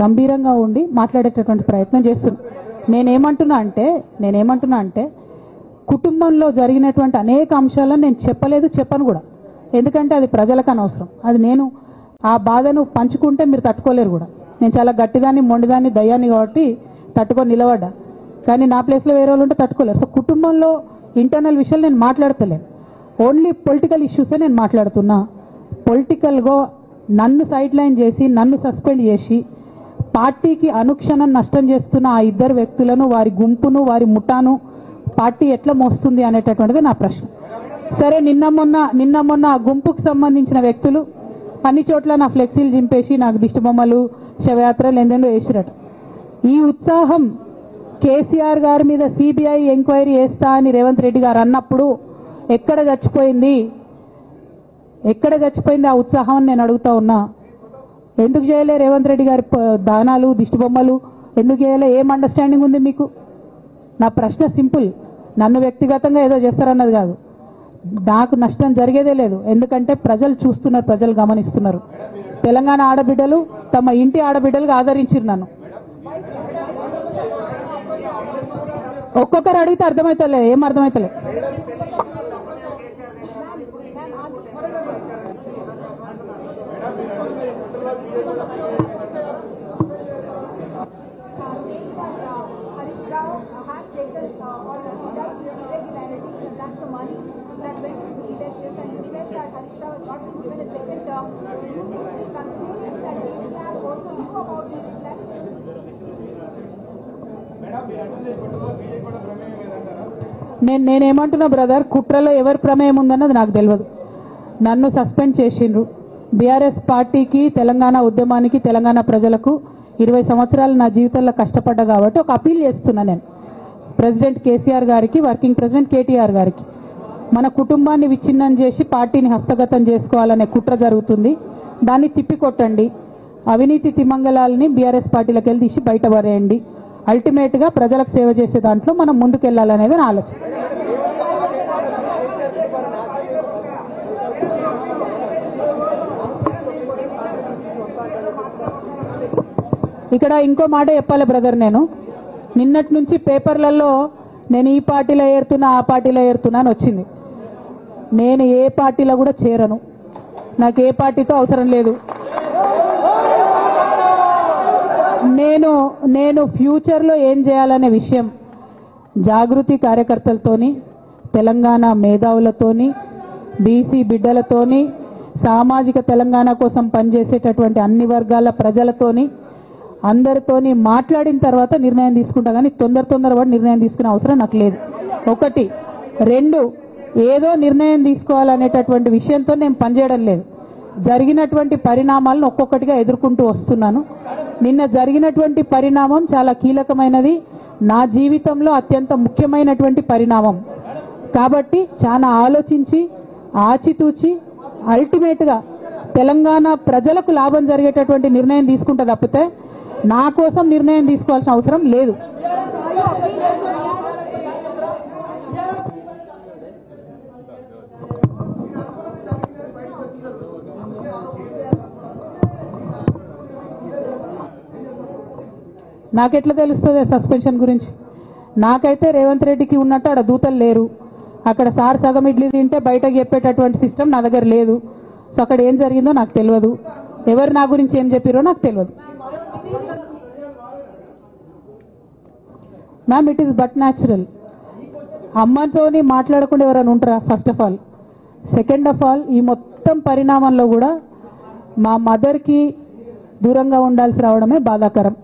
గంభీరంగా ఉండి మాట్లాడేటటువంటి ప్రయత్నం చేస్తున్నాను. నేనేమంటున్నా అంటే కుటుంబంలో జరిగినటువంటి అనేక అంశాలను నేను చెప్పను కూడా. ఎందుకంటే అది ప్రజలకు అనవసరం. అది నేను ఆ బాధను పంచుకుంటే మీరు తట్టుకోలేరు కూడా. నేను చాలా గట్టిదాన్ని, మొండిదాన్ని, దయ్యాన్ని కాబట్టి తట్టుకొని నిలబడ్డా. కానీ నా ప్లేస్లో వేరే వాళ్ళు ఉంటే తట్టుకోలేరు. సో కుటుంబంలో ఇంటర్నల్ విషయాలు నేను మాట్లాడతలేను. ఓన్లీ పొలిటికల్ ఇష్యూసే నేను మాట్లాడుతున్నా. పొలిటికల్గా నన్ను సైడ్ లైన్ చేసి, నన్ను సస్పెండ్ చేసి, పార్టీకి అనుక్షణం నష్టం చేస్తున్న ఆ ఇద్దరు వ్యక్తులను, వారి గుంపును, వారి ముఠాను పార్టీ ఎట్లా మోస్తుంది అనేటటువంటిది నా ప్రశ్న. సరే, నిన్న మొన్న ఆ గుంపుకు సంబంధించిన వ్యక్తులు అన్ని చోట్ల నా ఫ్లెక్సీలు చింపేసి నాకు దిష్టిబొమ్మలు, శవయాత్రలు ఎందెందో వేసిరట. ఈ ఉత్సాహం కేసీఆర్ గారి మీద సిబిఐ ఎంక్వైరీ చేస్తా అని రేవంత్ రెడ్డి గారు అన్నప్పుడు ఎక్కడ చచ్చిపోయింది ఆ ఉత్సాహం అని నేను అడుగుతా ఉన్నా. ఎందుకు చేయలే రేవంత్ రెడ్డి గారి దానాలు, దిష్టిబొమ్మలు ఎందుకు చేయలే? ఏం అండర్స్టాండింగ్ ఉంది మీకు? నా ప్రశ్న సింపుల్. నన్ను వ్యక్తిగతంగా ఏదో చేస్తారన్నది కాదు. నాకు నష్టం జరిగేదే లేదు. ఎందుకంటే ప్రజలు చూస్తున్నారు, ప్రజలు గమనిస్తున్నారు. తెలంగాణ ఆడబిడ్డలు తమ ఇంటి ఆడబిడ్డలుగా ఆదరించారు నన్ను. ఒక్కొక్కరు అడిగితే అర్థమవుతలే, ఏం అర్థమవుతలే. నేనేమంటున్నా బ్రదర్, కుట్రలో ఎవరి ప్రమేయం ఉందన్నది నాకు తెలియదు. నన్ను సస్పెండ్ చేసిండ్రు. బీఆర్ఎస్ పార్టీకి, తెలంగాణ ఉద్యమానికి, తెలంగాణ ప్రజలకు 20 సంవత్సరాలు నా జీవితంలో కష్టపడ్డా కాబట్టి ఒక అపీల్ చేస్తున్నా నేను ప్రెసిడెంట్ కేసీఆర్ గారికి, వర్కింగ్ ప్రెసిడెంట్ కేటీఆర్ గారికి. మన కుటుంబాన్ని విచ్ఛిన్నం చేసి పార్టీని హస్తగతం చేసుకోవాలనే కుట్ర జరుగుతుంది. దాన్ని తిప్పికొట్టండి. అవినీతి తిమంగళాలని బీఆర్ఎస్ పార్టీలకు వెళ్ళి తీసి బయటపడేయండి. అల్టిమేట్గా ప్రజలకు సేవ చేసే దాంట్లో మనం ముందుకెళ్లాలనేది నా ఆలోచన. ఇక్కడ ఇంకో మాట చెప్పాలి బ్రదర్. నేను నిన్నటి నుంచి పేపర్లలో నేను ఈ పార్టీలో ఏరుతున్నా, ఆ పార్టీలో ఏరుతున్నా అని వచ్చింది. నేను ఏ పార్టీలో కూడా చేరను. నాకు ఏ పార్టీతో అవసరం లేదు. నేను ఫ్యూచర్లో ఏం చేయాలనే విషయం జాగృతి కార్యకర్తలతోని, తెలంగాణ మేధావులతోని, బీసీ బిడ్డలతోని, సామాజిక తెలంగాణ కోసం పనిచేసేటటువంటి అన్ని వర్గాల ప్రజలతోని, అందరితోని మాట్లాడిన తర్వాత నిర్ణయం తీసుకుంటా. కానీ తొందరపడి నిర్ణయం తీసుకునే అవసరం నాకు లేదు. 1, 2 ఏదో నిర్ణయం తీసుకోవాలనేటటువంటి విషయంతో నేను పనిచేయడం లేదు. జరిగినటువంటి పరిణామాలను ఒక్కొక్కటిగా ఎదుర్కొంటూ వస్తున్నాను. నిన్న జరిగినటువంటి పరిణామం చాలా కీలకమైనది, నా జీవితంలో అత్యంత ముఖ్యమైనటువంటి పరిణామం. కాబట్టి చాలా ఆలోచించి, ఆచితూచి, అల్టిమేట్గా తెలంగాణ ప్రజలకు లాభం జరిగేటటువంటి నిర్ణయం తీసుకుంటా తప్పితే నా కోసం నిర్ణయం తీసుకోవాల్సిన అవసరం లేదు. నాకెట్లా తెలుస్తుంది సస్పెన్షన్ గురించి? నాకైతే రేవంత్ రెడ్డికి ఉన్నట్టు ఆడ దూతలు లేరు. అక్కడ సార్ సగం ఇడ్లీ తింటే బయటకు చెప్పేటటువంటి సిస్టమ్ నా దగ్గర లేదు. సో అక్కడ ఏం జరిగిందో నాకు తెలియదు, ఎవరు నా గురించి ఏం చెప్పారో నాకు తెలియదు. Ma'am, it is but natural. అమ్మతోని మాట్లాడకుండా ఎవరైనా ఉంటారా? First of all. Second of all, ఈ మొత్తం పరిణామంలో కూడా మా మదర్కి దూరంగా ఉండాల్సి రావడమే బాధాకరం.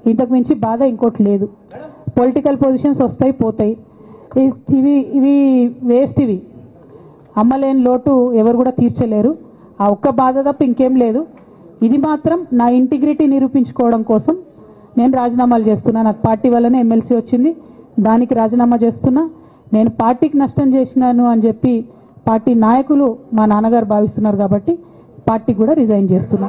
ఇంతకు మించి బాధ ఇంకోటి లేదు. పొలిటికల్ పొజిషన్స్ వస్తాయి పోతాయి, ఇవి వేస్ట్. ఇవి అమ్మలేని లోటు ఎవరు కూడా తీర్చలేరు. ఆ ఒక్క బాధ తప్ప ఇంకేం లేదు. ఇది మాత్రం నా ఇంటిగ్రిటీ నిరూపించుకోవడం కోసం నేను రాజీనామాలు చేస్తున్నా. నాకు పార్టీ వల్లనే ఎమ్మెల్సీ వచ్చింది, దానికి రాజీనామా చేస్తున్నా. నేను పార్టీకి నష్టం చేసినాను అని చెప్పి పార్టీ నాయకులు మా నాన్నగారు భావిస్తున్నారు కాబట్టి పార్టీకి కూడా రిజైన్ చేస్తున్నా.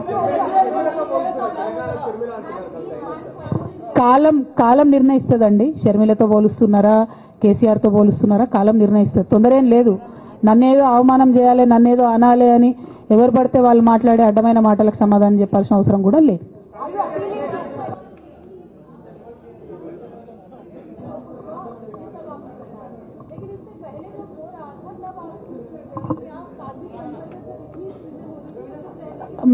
కాలం నిర్ణయిస్తుందండి. షర్మిలతో పోలుస్తున్నారా, కేసీఆర్తో పోలుస్తున్నారా, కాలం నిర్ణయిస్తుంది. తొందర ఏం లేదు. నన్నేదో అవమానం చేయాలి, నన్నేదో అనాలి అని ఎవరు పడితే వాళ్ళు మాట్లాడే అడ్డమైన మాటలకు సమాధానం చెప్పాల్సిన అవసరం కూడా లేదు.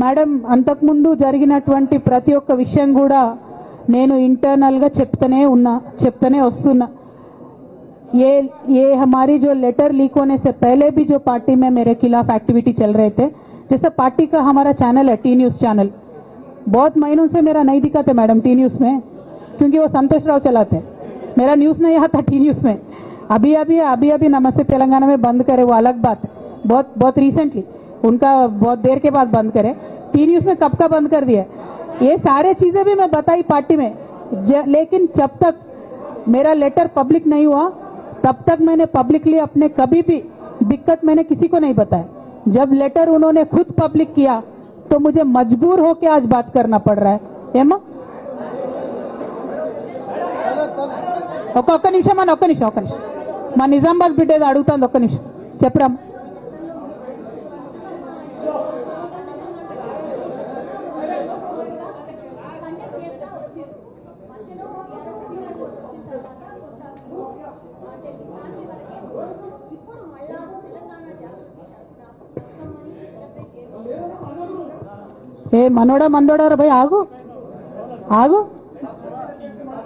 మేడం, అంతకుముందు జరిగినటువంటి ప్రతి ఒక్క విషయం కూడా నేను ఇంటర్నల్గా చెప్తూనే వస్తున్నా. ये हमारी जो लेटर लीक होने से पहले भी जो पार्टी में मेरे खिलाफ एक्टिविटी चल रहे थे, जैसे पार्टी का हमारा चैनल है टी न्यूज़ चैनल, बहुत महीनों से मेरा नहीं दिखाते मैडम टी न्यूज़ में, क्योंकि वो संतोष राव चलाते हैं. मेरा न्यूज़ नहीं आता टी न्यूज़ में. अभी नमस्ते तेलंगाना में बंद करे, वो अलग बात. बहुत रिसेंटली उनका बहुत देर के बाद बंद करे. टी न्यूज़ में कब का बंद कर दिया. ये सारे चीज़ें भी मैं बताई पार्टी में, लेकिन जब तक मेरा लेटर पब्लिक नहीं हुआ तब तक मैंने पब्लिकली अपने कभी भी दिक्कत मैंने किसी को नहीं बताया. जब लेटर उन्होंने खुद पब्लिक किया तो मुझे मजबूर होकर आज बात करना पड़ रहा है. ఏమా ఒక్క నిమిషం మా నిజామాబాద్ బిడ్డ ఏదో అడుగుతాను. ఒక్క నిమిషం చెప్పరా. ఏ మనోడా భయ్ ఆగు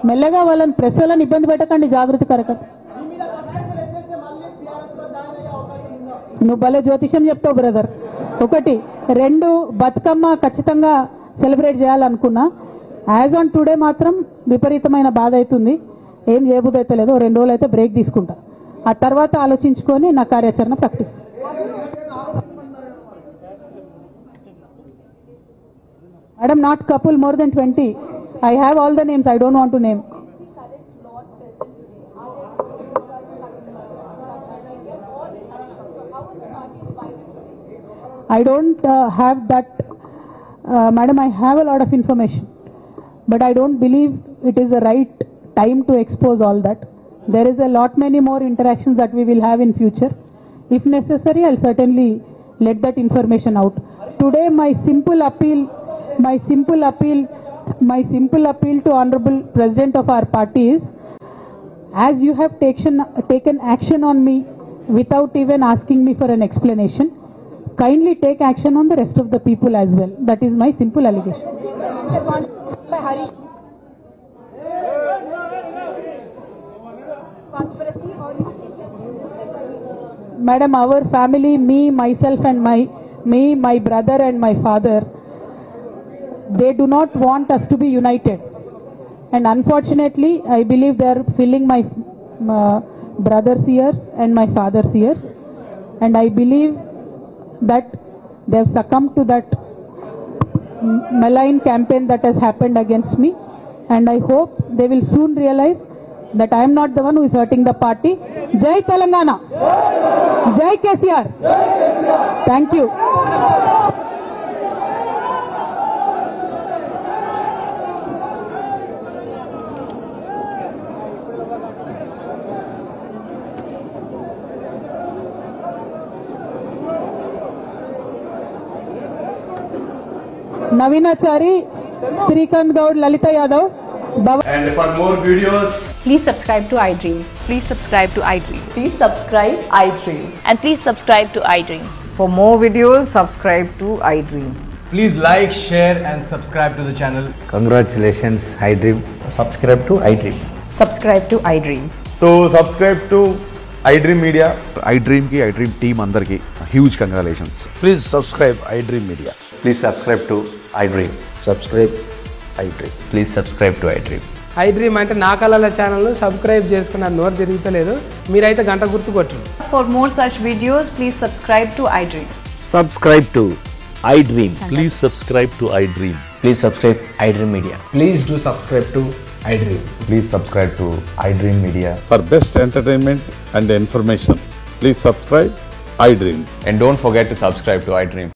మెల్లగా వాళ్ళని ప్రెస్ వాళ్ళని ఇబ్బంది పెట్టకండి, జాగృతి కరక. నువ్వు భలే జ్యోతిషం చెప్తావు బ్రదర్. 1 2 బతుకమ్మ ఖచ్చితంగా సెలబ్రేట్ చేయాలనుకున్నా. యాజ్ ఆన్ టుడే మాత్రం విపరీతమైన బాధ అవుతుంది. ఏం చేయబుద్ధి అయితే లేదు. 2 రోజులు అయితే బ్రేక్ తీసుకుంటా. ఆ తర్వాత ఆలోచించుకొని నా కార్యాచరణ ప్రకటిస్తాను. Madam, not couple, more than 20. I have all the names. I don't want to name. I don't have that. Madam, I have a lot of information, but I don't believe it is the right time to expose all that. There is a lot many more interactions that we will have in future. If necessary, I'll certainly let that information out. Today, my simple appeal to Honorable President of our party is, as you have taken action on me without even asking me for an explanation, kindly take action on the rest of the people as well. That is my simple allegation. Madam, our family, me, myself and my brother and my father, they do not want us to be united, and unfortunately I believe they are filling my brother's ears and my father's ears, and I believe that they have succumbed to that malign campaign that has happened against me, and I hope they will soon realize that I am not the one who is hurting the party. Jai Telangana, Jai KCR. Thank you. Navinachari, Srikant Gaud, Lalita Yadav. And for more videos, please subscribe to iDream. Please subscribe to iDream. Please subscribe iDream. And please subscribe to iDream. For more videos, subscribe to iDream. please like, share and subscribe to the channel. Congratulations, iDream. Subscribe to iDream. Subscribe to iDream. So subscribe to iDream Media. iDream ki iDream team andarki huge congratulations. Please subscribe iDream Media. Please subscribe to iDream. Subscribe iDream. Please subscribe to iDream. iDream అంటే నా కళల channel subscribe చేసుకున్న నోరు తిరుగుతలేదు మీరైతే గంట గుర్తు కొట్టండి. For more such videos, please subscribe to iDream. Subscribe to iDream. Please subscribe to iDream. Please subscribe iDream Media. Please do subscribe to iDream. Please subscribe to iDream Media. For best entertainment and information, please subscribe iDream. And don't forget to subscribe to iDream.